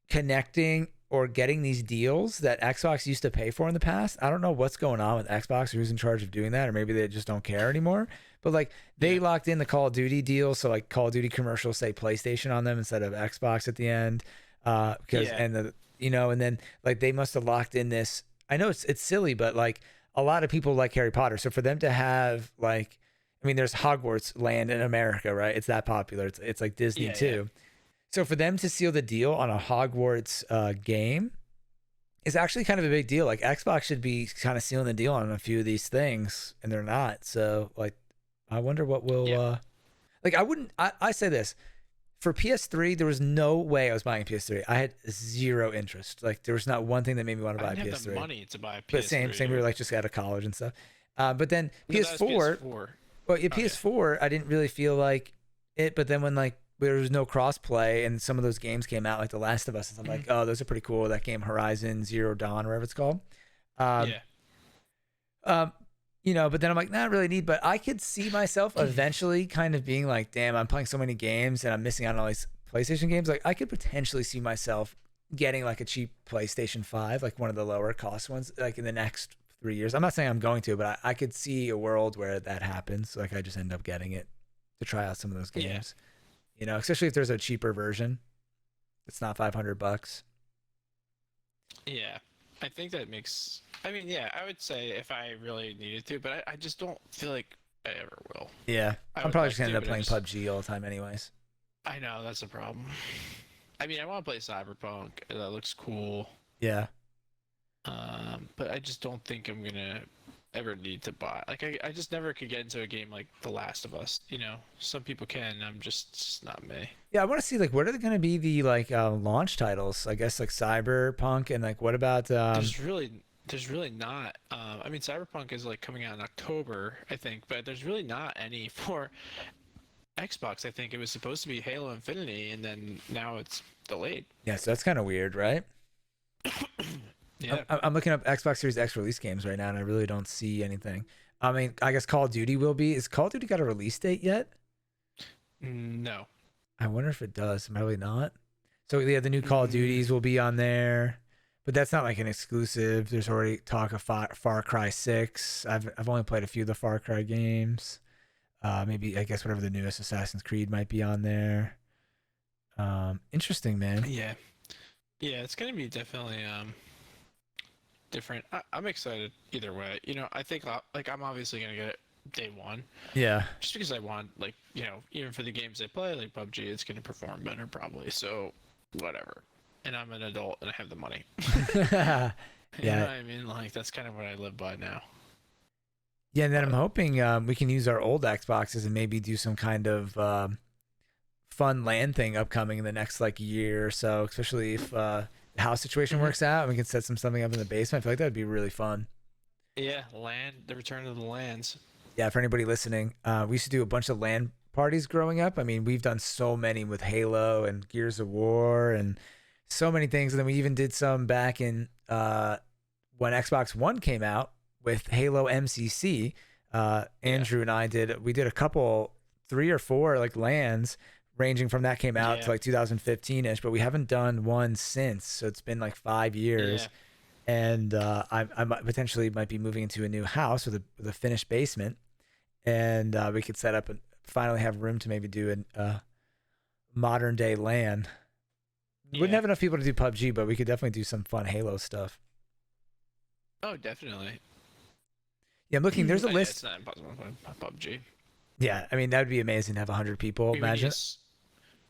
connecting or getting these deals that Xbox used to pay for in the past. I don't know what's going on with Xbox or who's in charge of doing that, or maybe they just don't care anymore. But like they Yeah, locked in the Call of Duty deal, so like Call of Duty commercials say PlayStation on them instead of Xbox at the end, because yeah, and the and then like they must have locked in this. I know it's silly, but like a lot of people like Harry Potter, so for them to have like, I mean, there's Hogwarts land in America, right? It's that popular. It's like Disney yeah, yeah, too. So for them to seal the deal on a Hogwarts game is actually kind of a big deal. Like Xbox should be kind of sealing the deal on a few of these things, and they're not. So like, I wonder what will yeah. like. I wouldn't. I say this for PS3. There was no way I was buying a PS3. I had zero interest. Like there was not one thing that made me want to I buy a didn't have the PS3. money to buy a But PS3, we were dude. like just out of college and stuff. But then No, that was PS4. PS4. Well, yeah, Okay. PS4, I didn't really feel like it. But then when like there was no crossplay and some of those games came out, like The Last of Us, and I'm like, oh, those are pretty cool. That game Horizon Zero Dawn, whatever it's called. Um, Yeah. um, but then I'm like, not really need. But I could see myself eventually kind of being like, damn, I'm playing so many games and I'm missing out on all these PlayStation games. Like I could potentially see myself getting like a cheap PlayStation 5, like one of the lower cost ones, like in the next 3 years. I'm not saying I'm going to, but I could see a world where that happens. Like I just end up getting it to try out some of those Yeah. games. Especially if there's a cheaper version. It's not $500. Yeah. I think that makes. I mean, yeah, I would say if I really needed to, but I just don't feel like I ever will. Yeah, I I'm would probably like just gonna to, end up but I playing just. PUBG all the time, anyways. I know that's a problem. I mean, I want to play Cyberpunk. That looks cool. Yeah, But I just don't think I'm gonna ever need to buy. Like, I just never could get into a game like The Last of Us. You know, some people can. I'm just it's just not me. yeah. I want to see like what are gonna be the like launch titles? I guess like Cyberpunk and like what about There's really not. I mean, Cyberpunk is like coming out in October, I think, but there's really not any for Xbox. I think it was supposed to be Halo Infinity, and then now it's delayed. yeah. So that's kind of weird, right? Yeah. I'm looking up Xbox Series X release games right now, and I really don't see anything. I mean, I guess Call of Duty will be. Is Call of Duty got a release date yet? No. I wonder if it does. Probably not. So yeah, the new Call of Mm, Duties will be on there, but that's not like an exclusive. There's already talk of Far Cry 6. I've only played a few of the Far Cry games. Maybe I guess whatever the newest Assassin's Creed might be on there. Interesting, man. yeah. Yeah, it's gonna be definitely different. I'm excited either way. You know, I think like I'm obviously gonna get it day one, Yeah. just because I want like even for the games I play like PUBG, it's gonna perform better probably. So whatever. And I'm an adult and I have the money. You know Yeah. what I mean? Like that's kind of what I live by now. Yeah, and then I'm But hoping we can use our old Xboxes and maybe do some kind of fun LAN thing upcoming in the next like year or so, especially if the house situation Mhm. works out and we can set something up in the basement. I feel like that would be really fun. yeah, the return of the lands. Yeah, for anybody listening, we used to do a bunch of LAN parties growing up. I mean, we've done so many with Halo and Gears of War and so many things. And then we even did some back in when Xbox One came out with Halo MCC. Yeah, Andrew and we did a couple, three or four like LANs ranging from that came out to yeah, like 2015 ish, but we haven't done one since. So it's been like 5 years. yeah, And I might, potentially might be moving into a new house with a finished basement, and we could set up and finally have room to maybe do a modern day LAN. Wouldn't yeah. have enough people to do PUBG, but we could definitely do some fun Halo stuff. Oh, definitely. Yeah, I'm looking. There's a But yeah, list. it's not impossible to play PUBG. Yeah, I mean that would be amazing to have 100 people. We would need Imagine.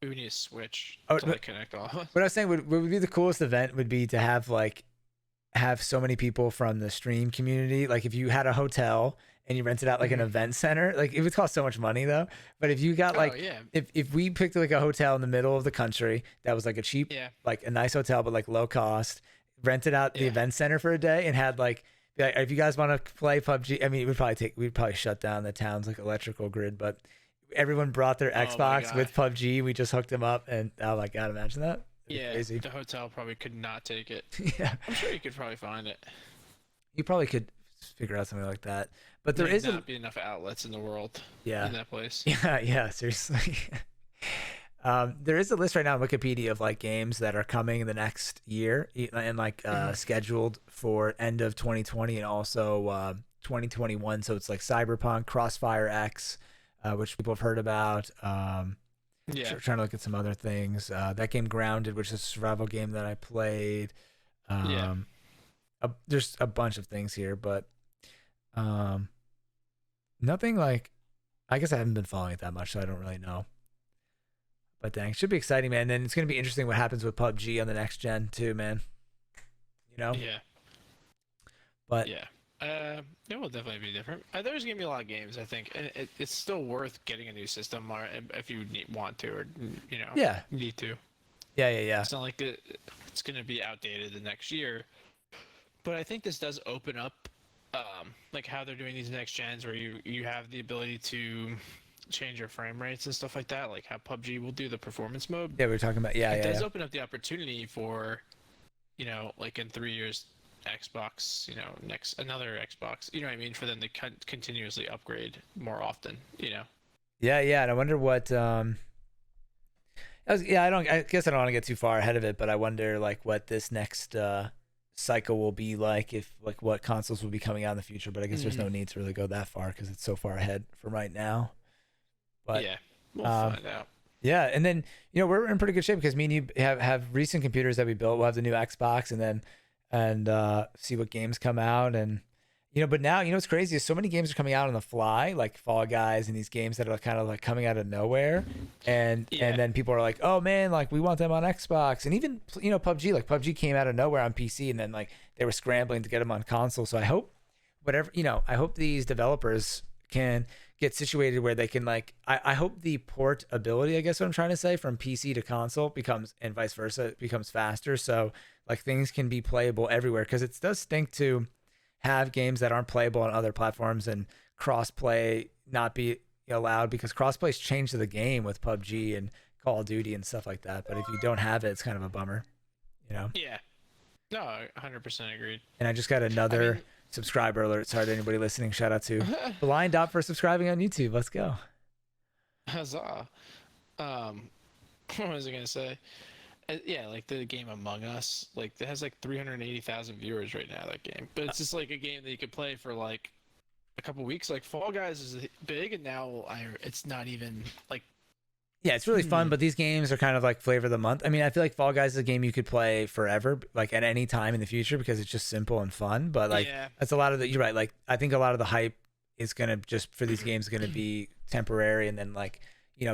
we would need a switch Oh, to like connect all of us. what I was saying would be the coolest event would be to have so many people from the stream community. Like if you had a hotel and you rented out like an Mhm. event center, like it would cost so much money though. But if you got Oh like yeah, if we picked like a hotel in the middle of the country that was like a cheap, yeah, like a nice hotel but like low cost, rented out the yeah. event center for a day and had like be like, if you guys want to play PUBG, I mean, we'd probably shut down the town's like electrical grid, but everyone brought their Oh my Xbox god. with PUBG. We just hooked them up, and oh my god, imagine that. It'd be Yeah, crazy. the hotel probably could not take it. Yeah, I'm sure you could probably find it. you probably could Just figure out something like that. But there May is a not be enough outlets in the world yeah in that place. yeah seriously. There is a list right now on Wikipedia of like games that are coming in the next year and like Mhm. scheduled for end of 2020 and also 2021. So it's like Cyberpunk, Crossfire X, which people have heard about. Yeah, Trying to look at some other things. That game Grounded, which is a survival game that I played. yeah. Um, there's a bunch of things here, but um, nothing like. I guess I haven't been following it that much, so I don't really know. But dang, should be exciting, man. And it's gonna be interesting what happens with PUBG on the next gen too, man. You know. Yeah, But yeah. It will definitely be different. There's gonna be a lot of games, I think, and it's still worth getting a new system, or if you want to, or yeah, need to. yeah. It's not like it's gonna be outdated the next year. But I think this does open up, like how they're doing these next gens, where you have the ability to change your frame rates and stuff like that, like how PUBG will do the performance mode. Yeah, we were talking about It does yeah. open up the opportunity for, like in 3 years, Xbox, next another Xbox, you know what I mean, for them to continuously upgrade more often, Yeah, and I wonder what I guess I don't want to get too far ahead of it, but I wonder like what this next cycle will be like if like what consoles will be coming out in the future, but I guess there's Hmm. no need to really go that far cuz it's so far ahead from right now. But Yeah, we'll um find out. yeah, and then we're in pretty good shape because me and you have recent computers that we built. We'll have the new Xbox and then see what games come out and but now what's crazy is so many games are coming out on the fly, like Fall Guys and these games that are kind of like coming out of nowhere, and Yeah, then people are like, oh man, like we want them on Xbox, and even PUBG, like PUBG came out of nowhere on PC, and then like they were scrambling to get them on console. So I hope I hope these developers can get situated where they can like I hope the port ability, I guess what I'm trying to say, from PC to console becomes and vice versa becomes faster, so like things can be playable everywhere because it does stink to have games that aren't playable on other platforms and crossplay not be allowed because crossplay's changed the game with PUBG and Call of Duty and stuff like that. But if you don't have it, it's kind of a bummer, you know. yeah. No, 100% agreed. And I just got I another mean, subscriber alert. Sorry to anybody listening. Shout out to Blind Dot for subscribing on YouTube. Let's go. huzzah. Um, what was I gonna say? Yeah, like the game Among Us, like it has like 380,000 viewers right now. That game, but it's just like a game that you could play for like a couple weeks. Like Fall Guys is big, and now it's not even like. Yeah, it's really fun, Hmm, but these games are kind of like flavor of the month. I mean, I feel like Fall Guys is a game you could play forever, like at any time in the future because it's just simple and fun. But like, yeah, that's a lot of the. You're right. Like, I think a lot of the hype is gonna just for these games gonna be temporary, and then like,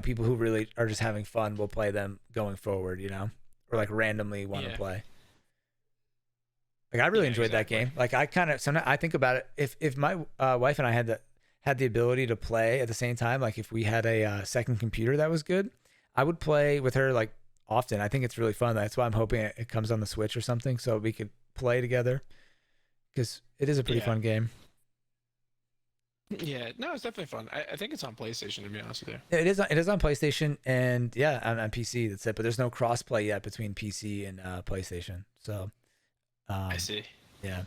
people who really are just having fun will play them going forward. Or like randomly want to yeah, play. Like, I really yeah, enjoyed that exactly. game. Like, I kind of sometimes I think about it. If my wife and I had the ability to play at the same time, like if we had a second computer that was good, I would play with her like often. I think it's really fun. That's why I'm hoping it comes on the Switch or something so we could play together because it is a pretty Yeah, fun game. yeah. No, it's definitely fun. I think it's on PlayStation, to be honest with you. It is on PlayStation and yeah on PC. That's it. But there's no crossplay yet between PC and PlayStation. So I um, see. yeah.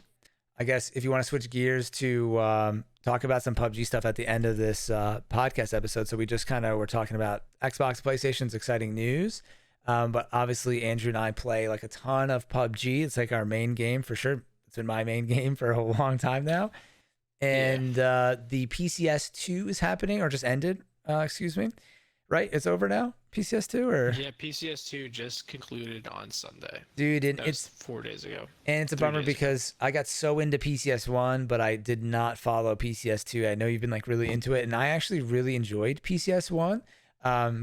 I guess if you want to switch gears to talk about some PUBG stuff at the end of this podcast episode. So we just kind of were talking about Xbox, PlayStation's exciting news. But obviously, Andrew and I play like a ton of PUBG. It's like our main game for sure. It's been my main game for a long time now. Yeah. And the PCS 2 is happening or just ended. Excuse me. Right? It's over now? PCS 2 or? Yeah, PCS2 just concluded on Sunday. Dude, and That was it's 4 days ago. And it's a Three bummer days ago. because I got so into PCS 1, but I did not follow PCS 2. I know you've been like really into it, and I actually really enjoyed PCS 1.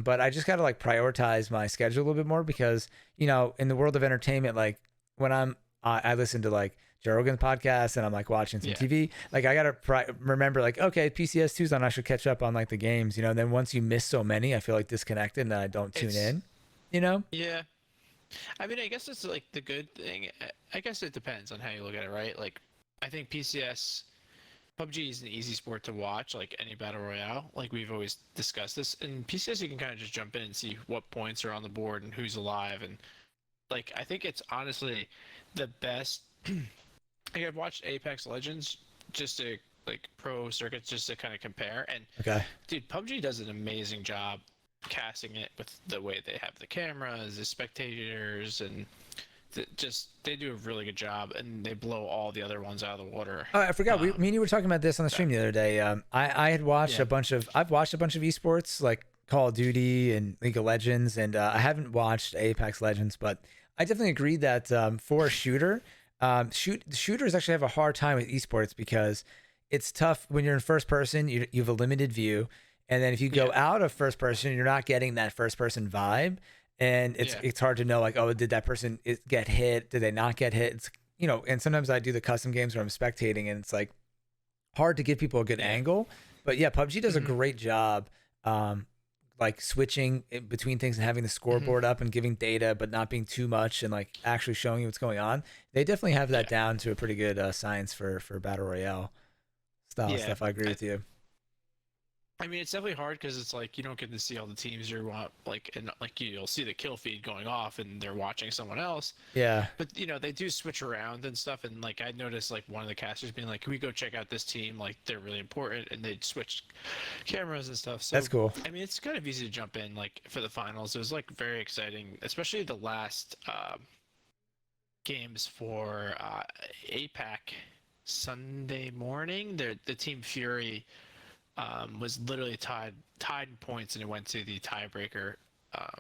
But I just got to like prioritize my schedule a little bit more because, in the world of entertainment, like when I listen to like Joe Rogan's podcast and I'm like watching some Yeah. TV, like I got to remember like, okay, PCS 2's on, I should catch up on like the games, and then once you miss so many, I feel like disconnected and then I don't tune It's in, you know? yeah. I mean, I guess it's like the good thing. I guess it depends on how you look at it, right? Like, I think PCS, PUBG is an easy sport to watch, like any battle royale. Like we've always discussed this. In PCS, you can kind of just jump in and see what points are on the board and who's alive. And I think it's honestly the best. Like I've watched Apex Legends just to like pro circuits just to kind of compare. And Okay. dude, PUBG does an amazing job casting it with the way they have the cameras, the spectators, and just they do a really good job, and they blow all the other ones out of the water. Oh, I forgot. Me and you were talking about this on the stream the other day. I had watched Yeah. a bunch of I've watched a bunch of esports like Call of Duty and League of Legends, and I haven't watched Apex Legends, but I definitely agree that for a shooter, shooters actually have a hard time with esports because it's tough when you're in first person. You have a limited view, and then if you go Yeah. out of first person, you're not getting that first person vibe, and Yeah. it's hard to know like, oh, did that person get hit? Did they not get hit? It's, and sometimes I do the custom games where I'm spectating, and it's like hard to give people a good Yeah. angle. But yeah, PUBG does a Hmm. great job, like switching between things and having the Hmm. scoreboard up and giving data, but not being too much and like actually showing you what's going on. They definitely have that Yeah. down to a pretty good science for battle royale style Yeah. stuff. I agree with you. I mean, it's definitely hard because it's like you don't get to see all the teams you want, like, and like you'll see the kill feed going off, and they're watching someone else. Yeah, But they do switch around and stuff, and like I noticed like one of the casters being like, "Can we go check out this team? Like they're really important," and they switch cameras and stuff. So that's cool. I mean, it's kind of easy to jump in like for the finals. It was like very exciting, especially the last games for APAC Sunday morning. The Team Fury was literally tied in points, and it went to the tiebreaker.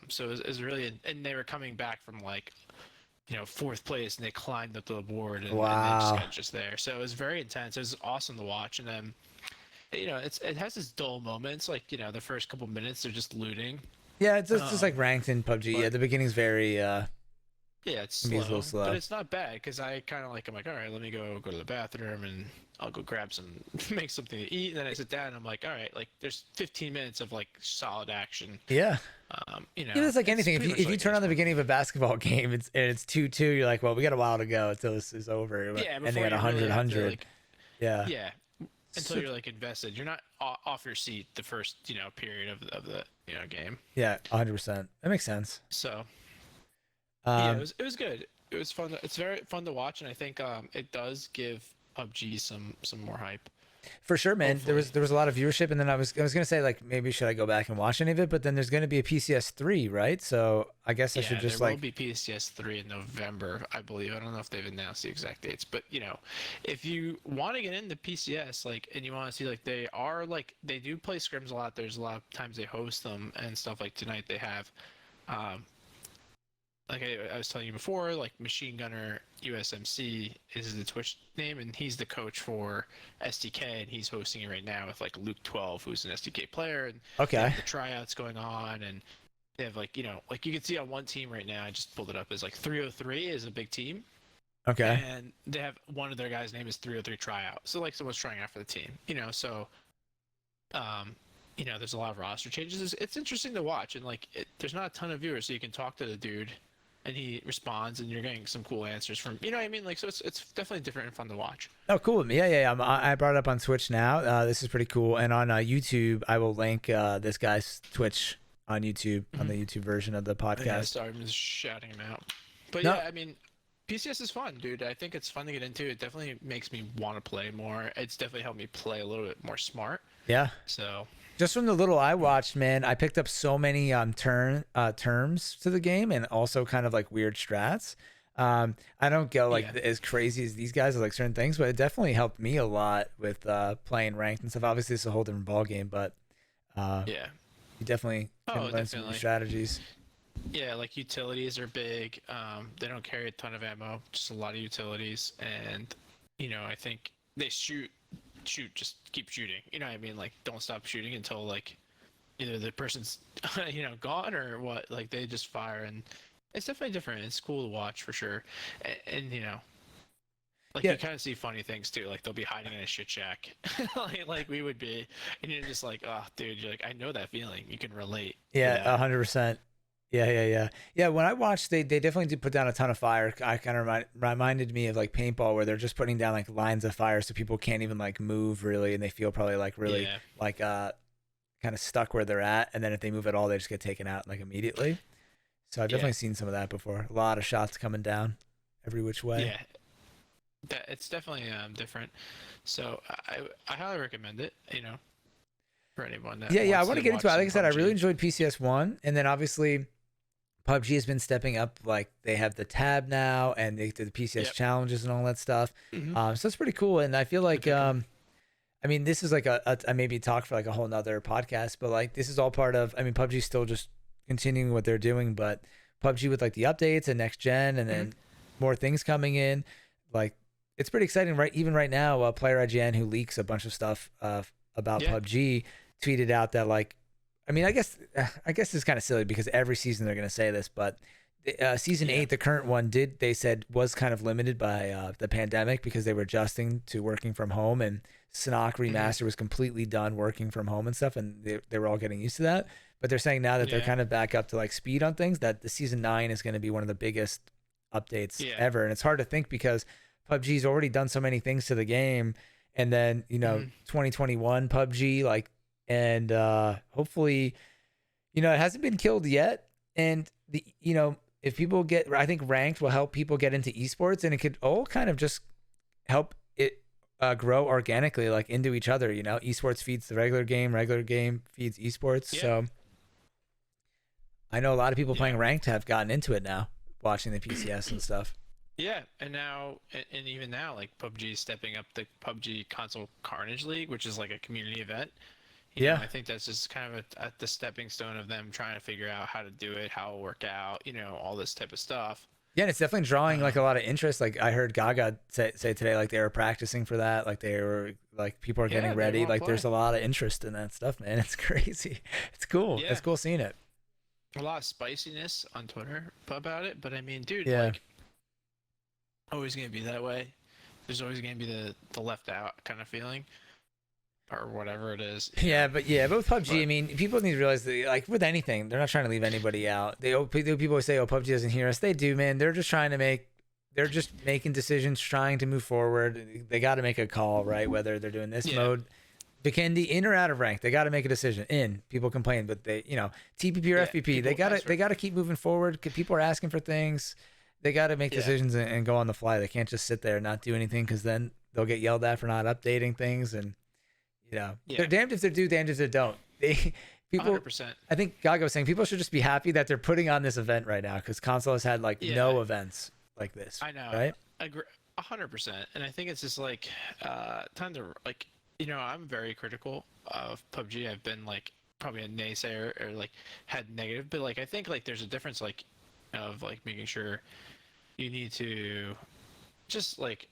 So it was really, and they were coming back from like fourth place, and they climbed up the board, and they just Wow. got just there. So it was very intense. It was awesome to watch, and then it has its dull moments, like the first couple minutes they're just looting. Yeah, it's just Um, like ranked in PUBG. Yeah, but the beginning's very yeah, it's can be a little slow, but slow. it's not bad because I kind of like I'm like, all right, let me go to the bathroom, and I'll go grab some, make something to eat, and then I sit down, and I'm like, all right, like there's 15 minutes of like solid action. Yeah. It's like It's anything. If pretty you much if you like turn on the baseball. beginning of a basketball game, it's 2-2. You're like, well, we got a while to go until this is over. But Yeah, ending before at you really 100, have to 100. like, Yeah. yeah, until So, you're like invested. You're not off your seat the first period of the game. yeah, 100%. That makes sense. So yeah, Um, it was good. It was fun. It's very fun to watch, and I think it does give PUBG some more hype. for sure, man. There Hopefully. was there was a lot of viewership, and then I was gonna say like maybe should I go back and watch any of it? But then there's gonna be a PCS 3, right? So I guess I should Yeah, just there will like be PCS 3 in November, I believe. I don't know if they've announced the exact dates, but if you want to get into PCS, like, and you want to see, like, they do play scrims a lot. There's a lot of times they host them and stuff. Like tonight, they have, um, like I was telling you before, like Machine Gunner USMC is the Twitch name, and he's the coach for SDK, and he's hosting it right now with like Luke 12, who's an SDK player, and they okay, have the tryouts going on, and they have like like you can see on one team right now. I just pulled it up. Is like 303 is a big team, okay, and they have one of their guys' name is 303 tryout. So like someone's trying out for the team. So um, there's a lot of roster changes. It's interesting to watch, and like there's not a ton of viewers, so you can talk to the dude, and he responds, and you're getting some cool answers from what I mean. Like so, it's definitely different and fun to watch. oh cool, yeah, yeah, yeah. I brought it up on Twitch now. This is pretty cool, and on YouTube, I will link this guy's Twitch on YouTube on Mm-hmm. the YouTube version of the Yeah, podcast. sorry, I'm just shouting him out. But No, yeah, I mean, PCS is fun, dude. I think it's fun to get into. It definitely makes me want to play more. It's definitely helped me play a little bit more smart. yeah. So Just from the little I watched, man, I picked up so many terms to the game and also kind of like weird strats. I don't go like yeah, as crazy as these guys with like certain things, but it definitely helped me a lot with playing ranked and stuff. Obviously, it's a whole different ball game, but uh, yeah. you definitely can Oh, learn some new definitely. strategies. Yeah, like utilities are big. They don't carry a ton of ammo, just a lot of utilities, and I think they shoot, just keep shooting. You know what I mean? Like, don't stop shooting until like either the person's gone or what. Like they just fire, and it's definitely different. It's cool to watch for sure, and like Yeah, you kind of see funny things too. Like they'll be hiding in a shit shack, like we would be, and you're just like, oh, dude, you're like, I know that feeling. You can relate to yeah, that. 100%. Yeah, yeah, yeah, yeah. When I watched, they definitely did put down a ton of fire. I kind of reminded me of like paintball, where they're just putting down like lines of fire, so people can't even like move really, and they feel probably like really Yeah, like kind of stuck where they're at, and then if they move at all, they just get taken out like immediately. So I've yeah, definitely seen some of that before. A lot of shots coming down every which way. yeah. that it's definitely different. So I highly recommend it. For anyone that Yeah, I wants want to to get into watch it. Like some I said, I really PUBG. enjoyed PCS one, and then obviously PUBG has been stepping up. Like they have the tab now, and they do the PCS Yep. challenges and all that stuff. Hmm. So it's pretty cool. And I feel It's been like, picking up. I mean, this is like a maybe talk for like a whole nother podcast, but like this is all part of. I mean, PUBG's still just continuing what they're doing, but PUBG with like the updates and next gen, and Hmm. then more things coming in, like it's pretty exciting. Right, even right now, Player IGN, who leaks a bunch of stuff about Yeah. PUBG, tweeted out that like, I mean, I guess it's kind of silly because every season they're gonna say this, but season Yeah. 8, the current one, they said was kind of limited by the pandemic because they were adjusting to working from home, and Snock Hmm. Remaster was completely done working from home and stuff, and they were all getting used to that. But they're saying now that they're Yeah. kind of back up to like speed on things, that the season 9 is going to be one of the biggest updates Yeah. ever. And it's hard to think because PUBG's already done so many things to the game, and then 2021 PUBG, like, and hopefully, it hasn't been killed yet. And if people get, I think ranked will help people get into esports, and it could all kind of just help it grow organically, like into each other. Esports feeds the regular game feeds esports. Yeah. So I know a lot of people Yeah. playing ranked have gotten into it now, watching the PCS and stuff. Yeah, and now, and even now, like PUBG is stepping up the PUBG Console Carnage League, which is like a community event. Yeah. I think that's just kind of at the stepping stone of them trying to figure out how to do it, how it'll work out, all this type of stuff. Yeah, and it's definitely drawing like a Um, lot of interest. Like I heard Gaga say today, like they were practicing for that. Like they were like people are getting yeah, they ready. want to Like play. there's a lot of interest in that stuff, man. It's crazy. It's cool. Yeah, It's cool seeing it. a lot of spiciness on Twitter about it, but I mean, dude, Yeah. like, always gonna be that way. There's always gonna be the left out kind of feeling, or whatever it is. Yeah, but with PUBG, I But mean, people need to realize that, like, with anything, they're not trying to leave anybody out. People always say, "Oh, PUBG doesn't hear us." They do, man. They're just making decisions, trying to move forward. They got to make a call, right? Whether they're doing this yeah, mode, Vikendi, in or out of rank, they got to make a decision. In, people complain, but they, TPP or yeah, FPP, people ask for they got to keep moving forward. People are asking for things. They got to make yeah, decisions and go on the fly. They can't just sit there and not do anything because then they'll get yelled at for not updating things. And they're yeah, damned if they do, damned if they don't. People, 100%. I think Gaga was saying people should just be happy that they're putting on this event right now because console has had like Yeah, no events like this, I know. right? Agree, 100%. And I think it's just like time to like I'm very critical of PUBG. I've been like probably a naysayer or like had negative, but like I think like there's a difference like of like making sure you need to just like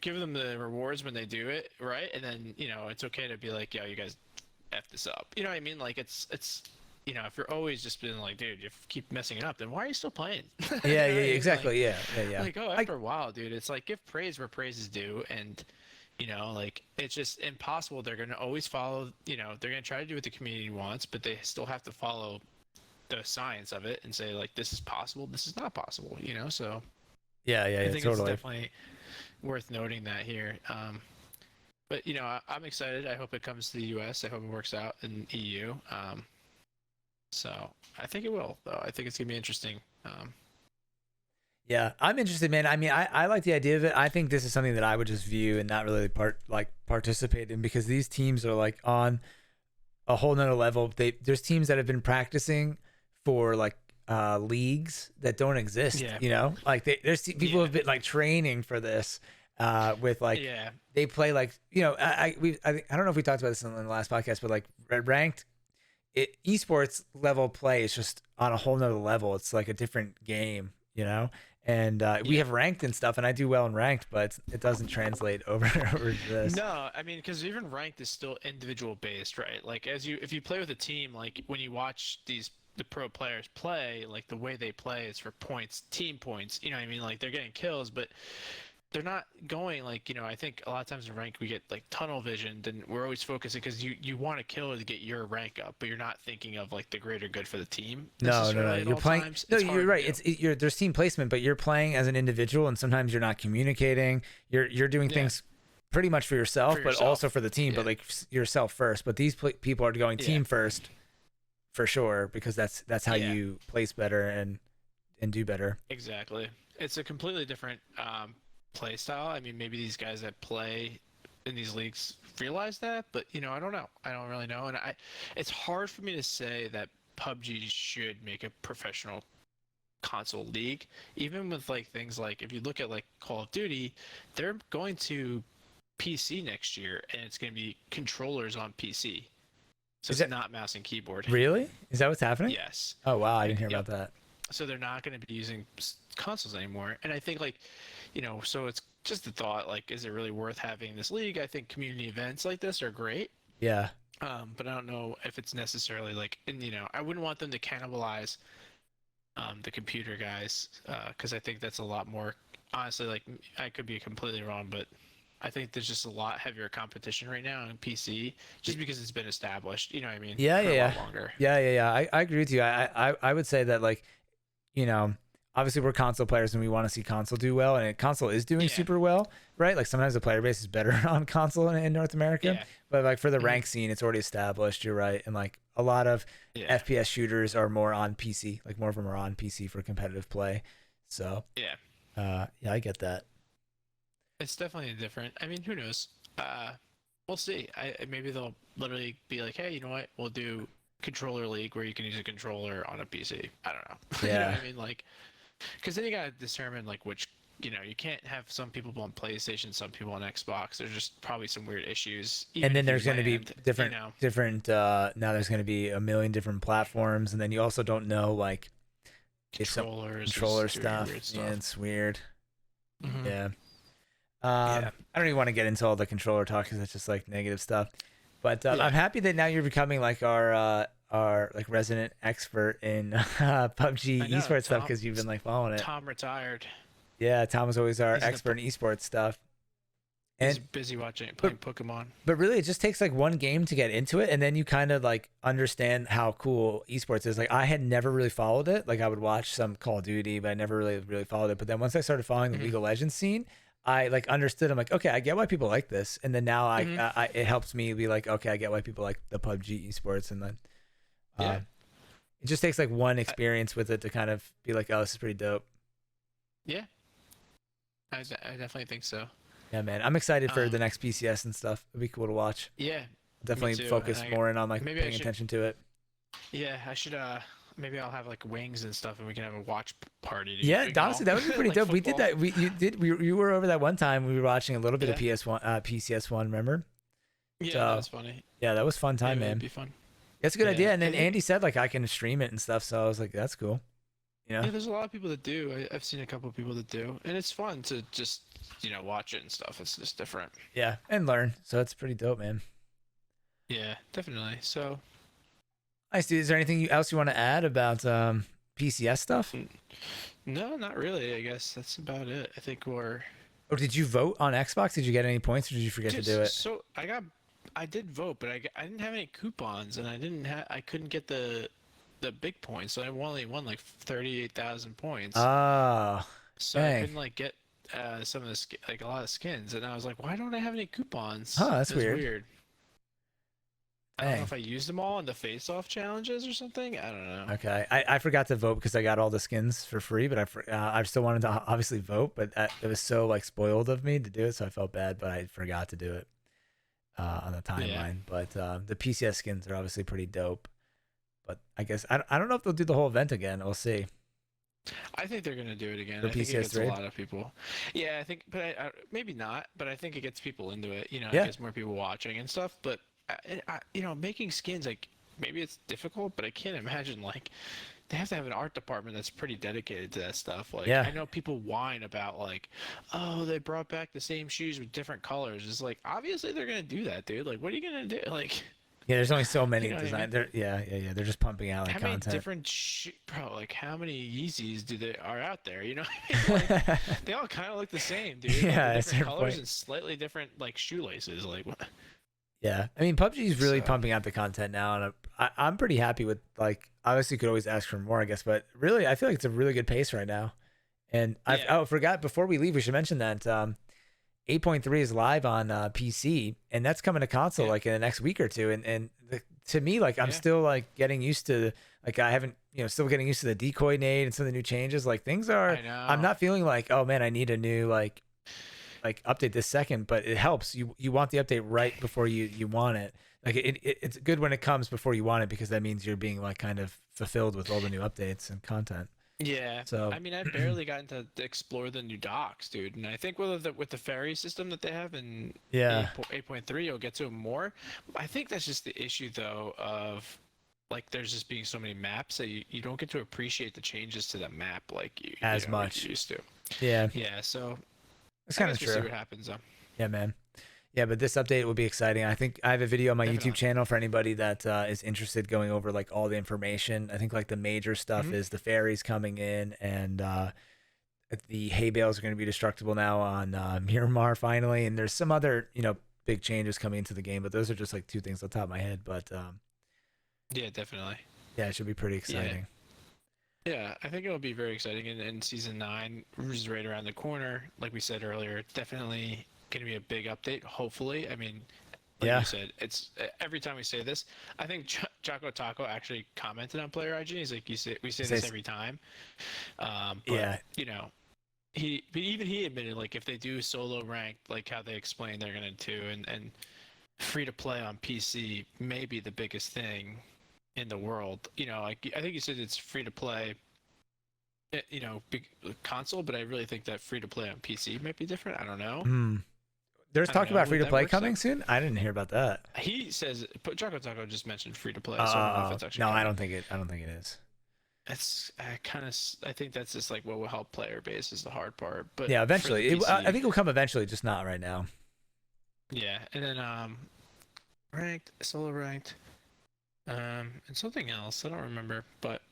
give them the rewards when they do it right, and then it's okay to be like, yo, you guys f this up. You know what I mean? Like it's if you're always just being like, dude, you keep messing it up, then why are you still playing? You Yeah, know what I mean? Like, exactly. Yeah, yeah. like, oh, I, after a while, dude, it's like give praise where praise is due, and like it's just impossible. They're gonna always follow. They're gonna try to do what the community wants, but they still have to follow the science of it and say like, this is possible, this is not possible. So I yeah, think it's totally. definitely worth noting that here. But I'm excited. I hope it comes to the U.S. I hope it works out in EU. So I think it will, though. I think it's gonna be interesting. Yeah, I'm interested, man. I mean, I like the idea of it. I think this is something that I would just view and not really participate in because these teams are like on a whole nother level. There's teams that have been practicing for like leagues that don't exist. Yeah. Like there's people who Yeah. have been like training for this with like Yeah. they play like I don't know if we talked about this in the last podcast, but like ranked esports level play is just on a whole nother level. It's like a different game, and we Yeah. have ranked and stuff, and I do well in ranked, but it doesn't translate over over to this. No, I mean, because even ranked is still individual based, right? Like if you play with a team, like when you watch the pro players play, like the way they play is for points, team points. You know what I mean? Like they're getting kills, but they're not going like I think a lot of times in rank we get like tunnel vision, and we're always focusing because you want to kill to get your rank up, but you're not thinking of like the greater good for the team No. necessarily at You're all playing. times. No, It's you're hard to right. do. There's team placement, but you're playing as an individual, and sometimes you're not communicating. You're doing Yeah, things pretty much for yourself, for but also yourself. for the team. But Yeah, like yourself first. But these people are going yeah, team first for sure because that's how yeah. you place better and do better. Exactly. It's a completely different play style. I mean, maybe these guys that play in these leagues realize that, but I don't know. I don't really know, and it's hard for me to say that PUBG should make a professional console league, even with like things like if you look at like Call of Duty, they're going to PC next year, and it's going to be controllers on PC. So Is it's that not mouse and keyboard. really? Is that what's happening? Yes. Oh wow, I didn't hear Yep. about that. So they're not going to be using consoles anymore. And I think like, so it's just the thought like, is it really worth having this league? I think community events like this are great. Yeah. But I don't know if it's necessarily like, and I wouldn't want them to cannibalize the computer guys, because I think that's a lot more. Honestly, like I could be completely wrong, but I think there's just a lot heavier competition right now on PC, just because it's been established. You know what I mean? Yeah, For a yeah, lot yeah. longer. Yeah. I agree with you. I would say that like, you know, obviously we're console players and we want to see console do well, and console is doing Yeah. super well, right? Like sometimes the player base is better on console in North America, Yeah. but like for the Mhm. rank scene, it's already established. You're right, and like a lot of Yeah. FPS shooters are more on PC. Like more of them are on PC for competitive play. So, Yeah. yeah, I get that. It's definitely different. I mean, who knows? We'll see. Maybe they'll literally be like, hey, you know what? We'll do controller league where you can use a controller on a PC. I don't know. You know Yeah. what I mean? Like, because then you gotta determine like which. You can't have some people on PlayStation, some people on Xbox. There's just probably some weird issues. Even And then if you there's going to be land, different now there's going to be a million different platforms, and then you also don't know like it's some controllers, controller is doing stuff. weird Yeah, it's weird. Mhm. Yeah. Yeah. I don't even want to get into all the controller talk because it's just like negative stuff. But Yeah. I'm happy that now you're becoming like our like resident expert in PUBG I know, esports stuff Tom- because you've been like following it. Tom retired. Yeah, Tom was always our He's in the expert in esports stuff. He's And busy playing Pokemon. but really, it just takes like one game to get into it, and then you kind of like understand how cool esports is. Like I had never really followed it. Like I would watch some Call of Duty, but I never really followed it. But then once I started following the Mhm. League of Legends scene, I like understood. I'm like, okay, I get why people like this, and then now Mhm. I it helps me be like, okay, I get why people like the PUBG esports, and then Yeah. it just takes like one experience with it to kind of be like, oh, this is pretty dope. Yeah. I definitely think so. Yeah, man, I'm excited for the Um, next PCS and stuff. It'd be cool to watch. Yeah. Definitely too, focus and more in on like maybe I paying should- attention to it. Yeah, I should maybe I'll have like wings and stuff and we can have a watch party. Yeah, honestly, that would be pretty Like dope. We did football. that. You were over that one time. We were watching a little bit of Yeah. PS1, PCS1. Remember? Yeah, So, that was funny. Yeah, that was fun time, Maybe man. it'd be fun. That's a good Yeah, idea. And then and it- Andy said like I can stream it and stuff. So I was like, that's cool. You know? Yeah, there's a lot of people that do. I've seen a couple of people that do, and it's fun to just watch it and stuff. It's just different. Yeah, and learn. So it's pretty dope, man. Yeah, definitely. So Nice, dude. Is there anything else you want to add about PCS stuff? no, not really. I guess that's about it. I think we're Or did you vote on Xbox? Did you get any points, or did you forget to do it? So I did vote, but I didn't have any coupons, and I couldn't get the big points. So I only won like 38,000 points. Oh, So dang. I couldn't like get some of the like a lot of skins, and I was like, why don't I have any coupons? Huh, that's It was weird. I don't know Dang. if I used them all in the face-off challenges or something. I don't know. Okay, I forgot to vote because I got all the skins for free, but I still wanted to obviously vote, but it was so like spoiled of me to do it, so I felt bad, but I forgot to do it on the timeline. Yeah. But the PCS skins are obviously pretty dope. But I guess I don't know if they'll do the whole event again. We'll see. I think they're gonna do it again. For I think it gets a PCS3? lot of people. Yeah, I think, but maybe not. But I think it gets people into it. It Yeah. gets more people watching and stuff. But making skins like maybe it's difficult, but I can't imagine like they have to have an art department that's pretty dedicated to that stuff. Like Yeah. I know people whine about like, oh, they brought back the same shoes with different colors. It's like obviously they're gonna do that, dude. Like, what are you gonna do? Like. Yeah, there's only so many You know what I design. mean? They're yeah. They're just pumping out like How many content. different bro? Like how many Yeezys are out there? You know, what I mean? Like, they all kind of look the same, dude. Like, Yeah, with at a different certain colors point. and slightly different like shoelaces. Like, what? Yeah, I mean PUBG is really So- pumping out the content now, and I'm pretty happy with like. Obviously, you could always ask for more, I guess, but really, I feel like it's a really good pace right now. And Yeah. I forgot before we leave, we should mention that 8.3 is live on PC, and that's coming to console Yeah. like in the next week or two. And to me, like I'm Yeah. still like getting used to like I haven't still getting used to the decoy nade and some of the new changes. Like things are, I know. I'm not feeling like oh man, I need a new like like update this second, but it helps. You want the update right before you want it. Like it's good when it comes before you want it because that means you're being like kind of fulfilled with all the new updates and content. Yeah, So I mean, I barely gotten to explore the new docks, dude. And I think with the ferry system that they have in yeah, 8.3, you'll get to it more. I think that's just the issue, though, of like there's just being so many maps that you don't get to appreciate the changes to the map like as like you much. used to. Yeah, Yeah, so it's I kind of guess we'll see true. what happens, though. Yeah, man. Yeah, but this update will be exciting. I think I have a video on my YouTube Definitely. channel for anybody that is interested going over like all the information. I think like the major stuff Hmm. is the ferries coming in and the hay bales are going to be destructible now on Miramar finally, and there's some other big changes coming into the game, but those are just like two things on top of my head. But Yeah, definitely. yeah, it should be pretty Yeah, exciting. yeah, I think it'll be very exciting. And season 9 is right around the corner. Like we said earlier, it's definitely going to be a big update. Hopefully, I mean, like Yeah, you said, it's every time we say this. I think Choco Taco actually commented on player IG. He's like, you say we say it this says every time, but yeah, but even he admitted like if they do solo ranked, like how they explained they're gonna do, and free to play on PC may be the biggest thing in the world. Like I think you said it's free to play, big console, but I really think that free to play on PC might be different. I don't know. hmm. There's I don't talk know. about free Would to that play work coming still? soon. I didn't hear about that. He says, but Choco Taco just mentioned free to play, so I don't know if it's actually No, I coming. don't think it. I don't think it is. It's I think that's just like what will help player base is the hard part, but Yeah, for the eventually. I PC, think it will come eventually, just not right now. yeah. And then ranked, solo ranked, and something else I don't remember, but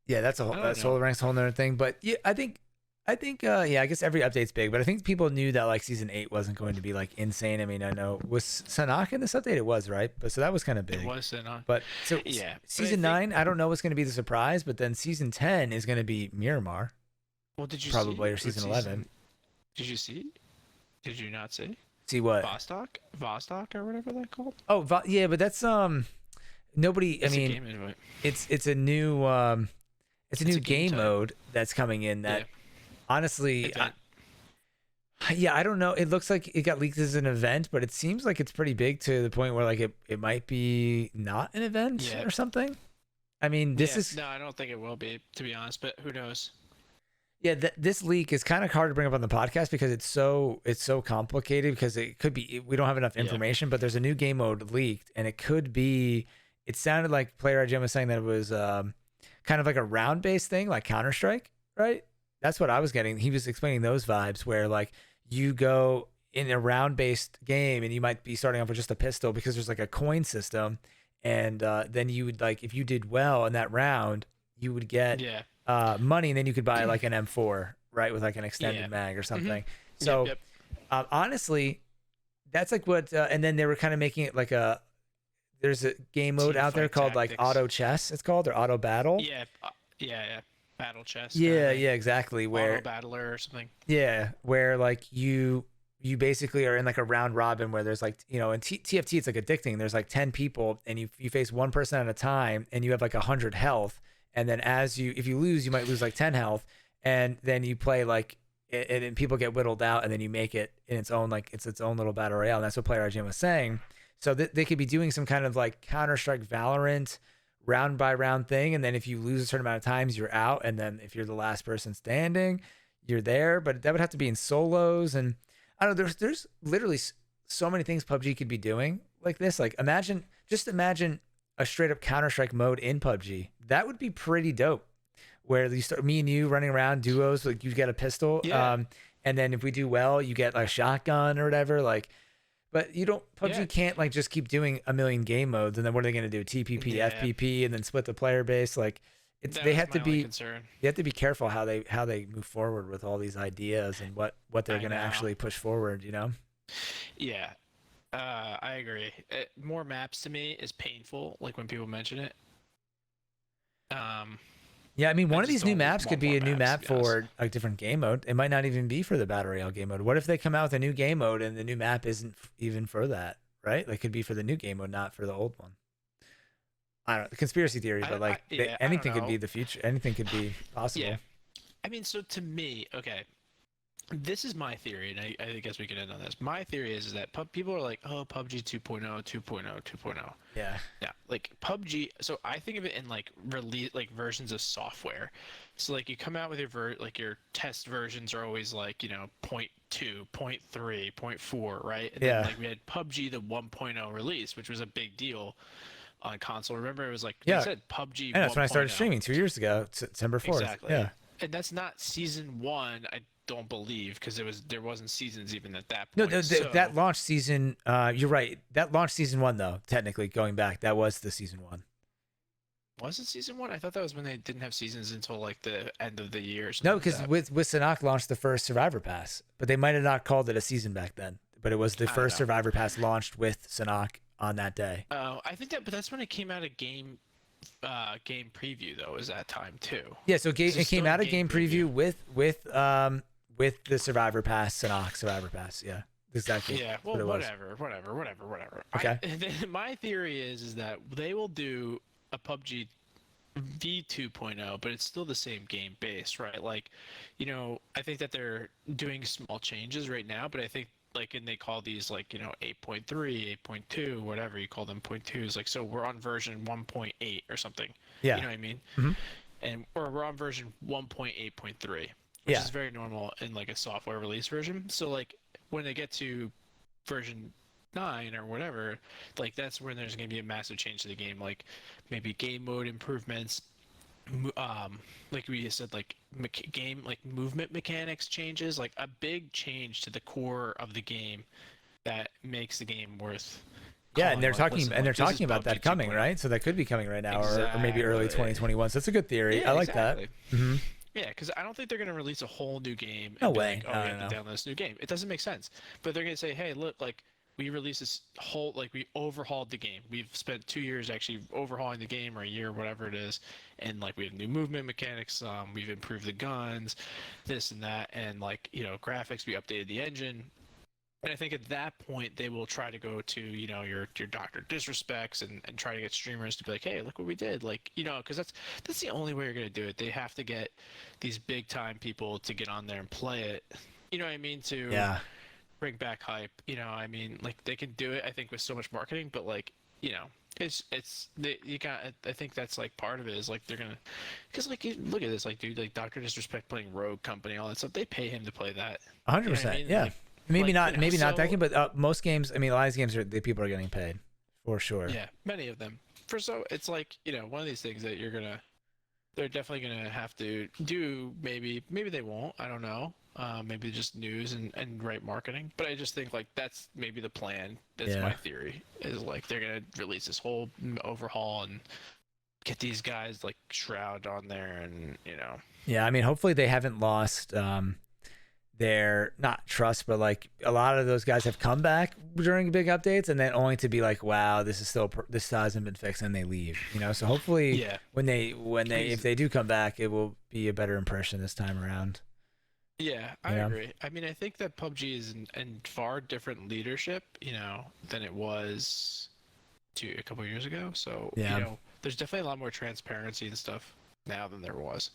Yeah, that's a whole I don't that know. solo ranks a whole nother thing. But yeah, I think yeah, I guess every update's big, but I think people knew that like season 8 wasn't going to be like insane. I mean, I know was Sanak in this update? It was, right? But so that was kind of It big. was then on. But so Yeah, but I season think. 9, I don't know what's going to be the surprise, but then season 10 is going to be Miramar Well, did you probably, see or what season 11. season? Did you see? Did you not see? See what? Vostok, or whatever they're called. Oh, yeah, but that's nobody. I It's a mean, game invite. it's a new it's a It's new a game game type. mode that's coming in Yeah, that honestly event. yeah, I don't know. It looks like it got leaked as an event, but it seems like it's pretty big to the point where like it might be not an event Yeah, or something. I mean, this yeah. is No, I don't think it will be, to be honest. But who knows? yeah, this leak is kind of hard to bring up on the podcast because it's so complicated because it could be we don't have enough Yeah, information, but there's a new game mode leaked and it could be it sounded like player IGN was saying that it was kind of like a round based thing like Counter-Strike, right? That's what I was getting. He was explaining those vibes where like you go in a round based game and you might be starting off with just a pistol because there's like a coin system and then you would like if you did well in that round, you would get yeah, money, and then you could buy like an M4, right, with like an yeah. extended mag or Hmm. something. Yep, So yep. honestly, that's like what, and then they were kind of making it like a. There's a game mode Team out there fight called like tactics. Auto Chess. It's called or Auto Battle. Yeah, yeah. Battle chess kind of Yeah, thing. yeah, exactly. Auto Where battler or something. yeah, where like you basically are in like a round robin where there's like in TFT it's like addicting. There's like 10 people and you face one person at a time and you have like 100 health and then if you lose you might lose like 10 health and then you play like and people get whittled out and then you make it in its own like it's its own little battle royale and that's what Player IGN was saying. So they could be doing some kind of like Counter-Strike Valorant round by round thing and then if you lose a certain amount of times you're out and then if you're the last person standing you're there, but that would have to be in solos and I don't know. There's literally so many things PUBG could be doing like this. Like just imagine a straight up Counter Strike mode in PUBG. That would be pretty dope. Where you start me and you running around duos, like you get a pistol, Yeah, and then if we do well, you get like a shotgun or whatever. Like, but you don't yeah, PUBG can't like just keep doing a million game modes, and then what are they gonna do? TPP, yeah. FPP, and then split the player base. Like, That they was have to my only be concern. careful how they move forward with all these ideas and what they're I going to know. actually push forward, you know. Yeah, I agree. More maps to me is painful. Like when people mention it. Um, Yeah, I mean, I one of just these new don't maps could want be more a new maps, to map be honest. for a different game mode. It might not even be for the Battle Royale game mode. What if they come out with a new game mode and the new map isn't even for that, right? Like, could be for the new game mode, not for the old one. I don't know, conspiracy theory, but like Yeah, I don't anything could be know. the future. Anything could be possible. Yeah, I mean, so to me, okay, this is my theory, and I guess we can end on this. My theory is that people are like, oh, PUBG 2.0, 2.0, 2.0. Yeah. Yeah, like PUBG. So I think of it in like release, like versions of software. So like you come out with like your test versions are always like point 0.2, point 0.3, point 0.4, right? And then Yeah. like we had PUBG the 1.0 release, which was a big deal on console. Remember, it was like they Yeah. said PUBG And that's when I started 1.0. streaming 2 years ago, September 4th. Exactly. Yeah. And that's not season one, I don't believe, because there wasn't seasons even at that No, point. that So launched season. You're right. That launched season 1 though. Technically, going back, that was the season 1. was it season one? I thought that was when they didn't have seasons until like the end of the year or something No, like because that. with Sanhok launched the first Survivor Pass, but they might have not called it a season back then. But it was the I don't first know. Survivor Pass launched with Sanhok on that day. I think that, but that's when it came out of game preview though. Is that time too? Yeah, so This is it came still out of game preview with the Survivor Pass, Sanhok Survivor Pass. Yeah, exactly. Yeah. That's Well, what it was. whatever. Okay. My theory is that they will do a PUBG V 2.0, but it's still the same game base, right? Like, I think that they're doing small changes right now, but I think like, and they call these like 8.3, 8.2, whatever you call them, point twos. Like, so we're on version 1.8 or something. Yeah. You know what I mean? Hmm. And or we're on version 1.8.3, which Yeah. is very normal in like a software release version. So like when they get to version 9 or whatever, like that's when there's going to be a massive change to the game, like maybe game mode improvements, like we said, like game like movement mechanics changes, like a big change to the core of the game that makes the game worth Yeah, and calling, they're like, talking listen, and they're like, this is talking about PUBG that coming, 2.0. right? So that could be coming right now, or maybe early Exactly. 2021. So that's a good theory. I Yeah, like that. exactly. Hmm. Yeah, because I don't think they're going to release a whole new game No and be way. like, oh, No, you no, have to no. download this new game. It doesn't make sense. But they're going to say, hey, look, like, we released this whole, like, we overhauled the game. We've spent 2 years actually overhauling the game, or a year, whatever it is. And, like, we have new movement mechanics. We've improved the guns, this and that. And, like, graphics, we updated the engine. And I think at that point they will try to go to your Doctor Disrespects and try to get streamers to be like, hey, look what we did, like because that's the only way you're gonna do it. They have to get these big time people to get on there and play it. You know what I mean? To Yeah. bring back hype. I mean, like they can do it. I think with so much marketing, but like you got. I think that's like part of it is like they're gonna because like look at this like dude like Doctor Disrespect playing Rogue Company, all that stuff. They pay him to play that. You know what I 100%. mean? Yeah. Like, Maybe not. Maybe not that so game, but most games. I mean, a lot of these games the people are getting paid for sure. yeah, many of them. So it's like one of these things that they're definitely gonna have to do. Maybe they won't. I don't know. Maybe just news and right marketing. But I just think like that's maybe the plan. That's Yeah. my theory. Is like they're gonna release this whole overhaul and get these guys like Shroud on there and Yeah. I mean, hopefully they haven't lost their not trust, but like a lot of those guys have come back during big updates, and then only to be like, wow, this hasn't been fixed, and they leave. So hopefully, yeah. when they if they do come back, it will be a better impression this time around. Yeah, I Yeah. agree. I mean, I think that PUBG is in far different leadership, than it was a couple years ago. So, Yeah. there's definitely a lot more transparency and stuff now than there was.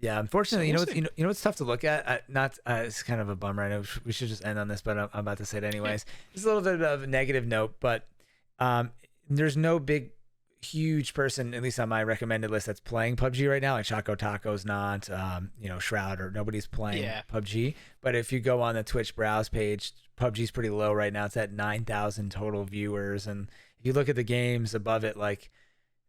Yeah, unfortunately, So we'll what's, see. what's tough to look at. Not it's kind of a bummer. I know we should just end on this, but I'm about to say it anyways. It's a little bit of a negative note, but there's no big, huge person, at least on my recommended list, that's playing PUBG right now. Like Choco Taco's not, Shroud or nobody's playing Yeah. PUBG. But if you go on the Twitch browse page, PUBG's pretty low right now. It's at 9,000 total viewers, and if you look at the games above it, like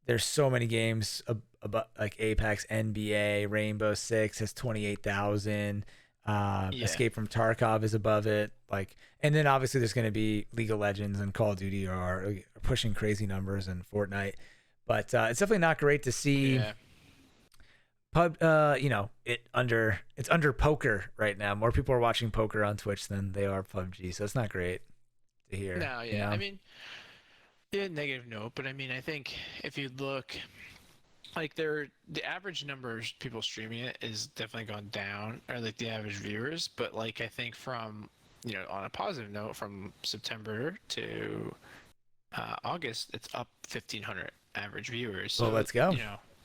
there's so many games above, like Apex, NBA, Rainbow Six has 28,000. Yeah. Escape from Tarkov is above it. Like, and then obviously there's going to be League of Legends and Call of Duty are pushing crazy numbers, and Fortnite. But it's definitely not great to see Yeah. it's under poker right now. More people are watching poker on Twitch than they are PUBG, so it's not great to hear. No, yeah. I mean, yeah, negative note, but I mean, I think if you look, like the average numbers people streaming it is definitely gone down, or like the average viewers. But like I think from on a positive note, from September to August, it's up 1,500 average viewers. So well, let's go.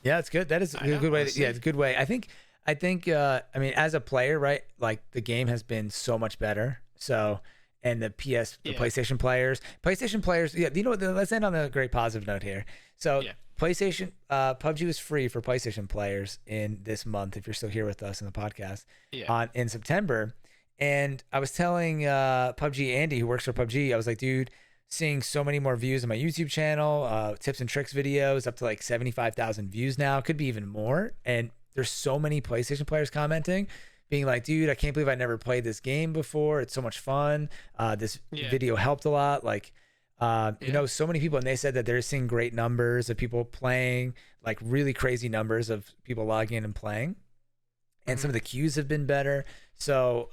Yeah, it's good. That is a good way. Yeah, it's a good way. I think I think I mean as a player, right? Like the game has been so much better. So and the Yeah, PlayStation players, yeah, you know what, let's end on a great positive note here. So yeah, PlayStation PUBG was free for PlayStation players in this month if you're still here with us in the podcast yeah. on in September. And I was telling PUBG Andy who works for PUBG, I was like, dude, seeing so many more views on my YouTube channel, tips and tricks videos up to like 75,000 views now, could be even more. And there's so many PlayStation players commenting, being like, dude, I can't believe I never played this game before. It's so much fun. This Yeah, video helped a lot. Like, you yeah. know, so many people, and they said that they're seeing great numbers of people playing, like really crazy numbers of people logging in and playing. And some Hmm. of the queues have been better. So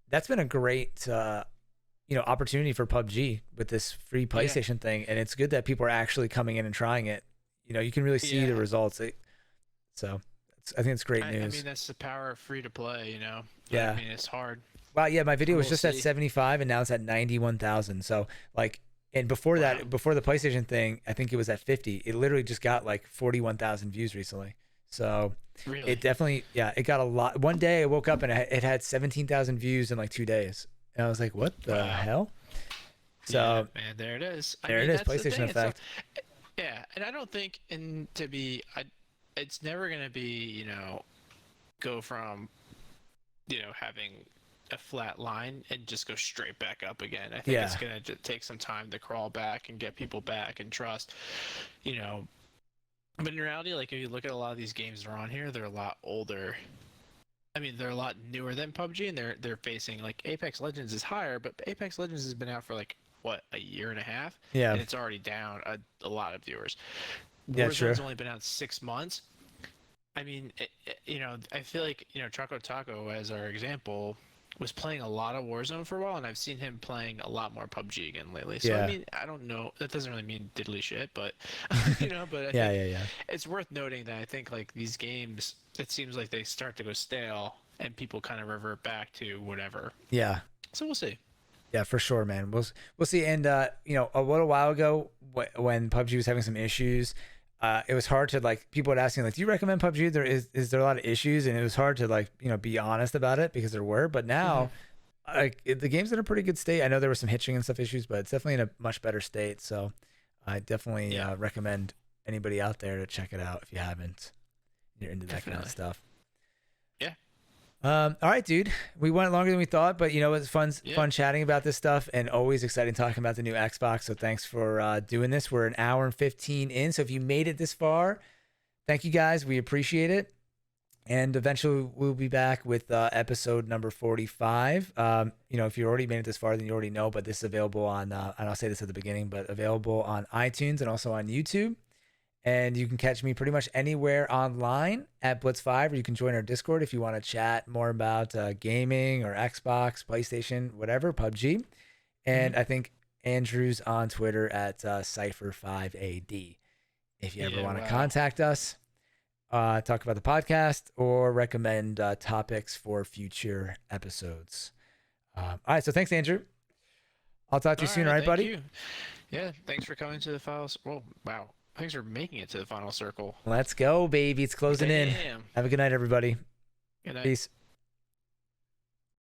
that's been a great, you know, opportunity for PUBG with this free Yeah, PlayStation thing. And it's good that people are actually coming in and trying it. You know, you can really see the yeah. results. So I think it's great I mean, news. that's the power of free to play, you know. But I Yeah. mean, it's hard. Wow. Yeah. My video was We'll just at see. 75 and now it's at 91,000. So like, and before Wow. that, before the PlayStation thing, I think it was at 50. It literally just got like 41,000 views recently. So it Really? definitely, yeah, it got a lot. One day I woke up and it had 17,000 views in like 2 days. And I was like, what the Wow. hell? Yeah, So man, there it is. I there it mean, is, that's the PlayStation thing. It's not, effect. yeah, and I don't think, and to be, it's never gonna be, you know, go from, you know, having a flat line and just go straight back up again. I think it's Yeah. gonna take some time to crawl back and get people back and trust, you know. But in reality, like if you look at a lot of these games that are on here, they're a lot older. I mean, they're a lot newer than PUBG, and they're facing like Apex Legends is higher, but Apex Legends has been out for like what, a year and a half, Yeah. and it's already down a lot of viewers. Yeah, true. Warzone's only been out 6 months. I mean, you know, I feel like, you know, Choco Taco as our example was playing a lot of Warzone for a while, and I've seen him playing a lot more PUBG again lately. So I Yeah. mean, I don't know. That doesn't really mean diddly shit, but you know, but I Yeah, think yeah, yeah. it's worth noting that I think like these games, it seems like they start to go stale, and people kind of revert back to whatever. Yeah. So we'll see. Yeah, for sure, man. We'll see. And you know, a little while ago, when PUBG was having some issues, it was hard to like people would ask me like, "Do you recommend PUBG?" Is there a lot of issues, and it was hard to like you know be honest about it because there were. But Hmm. now, like the game's in a pretty good state. I know there was some hitching and stuff issues, but it's definitely in a much better state. So I definitely Yeah, recommend anybody out there to check it out if you haven't. You're into that kind of definitely. stuff. Yeah, All right, dude. We went longer than we thought, but you know, it's yeah. fun chatting about this stuff and always exciting talking about the new Xbox. So thanks for doing this. We're an hour and 15 in. So if you made it this far, thank you guys. We appreciate it. And eventually we'll be back with episode number 45. You know, if you already made it this far, then you already know, but this is available on, and I'll say this at the beginning, but available on iTunes and also on YouTube. And you can catch me pretty much anywhere online at Blitz5, or you can join our Discord if you want to chat more about gaming or Xbox, PlayStation, whatever, PUBG. Hmm. And I think Andrew's on Twitter at Cypher5AD. If you ever Yeah, want to wow. contact us, talk about the podcast, or recommend topics for future episodes. All right, so thanks, Andrew. I'll talk to you All soon, all right, right, thank buddy? you. Yeah, thanks for coming to the finals. Well, wow. Thanks for making it to the final circle. Let's go, baby. It's closing in. Damn. Have a good night, everybody. Good night. Peace.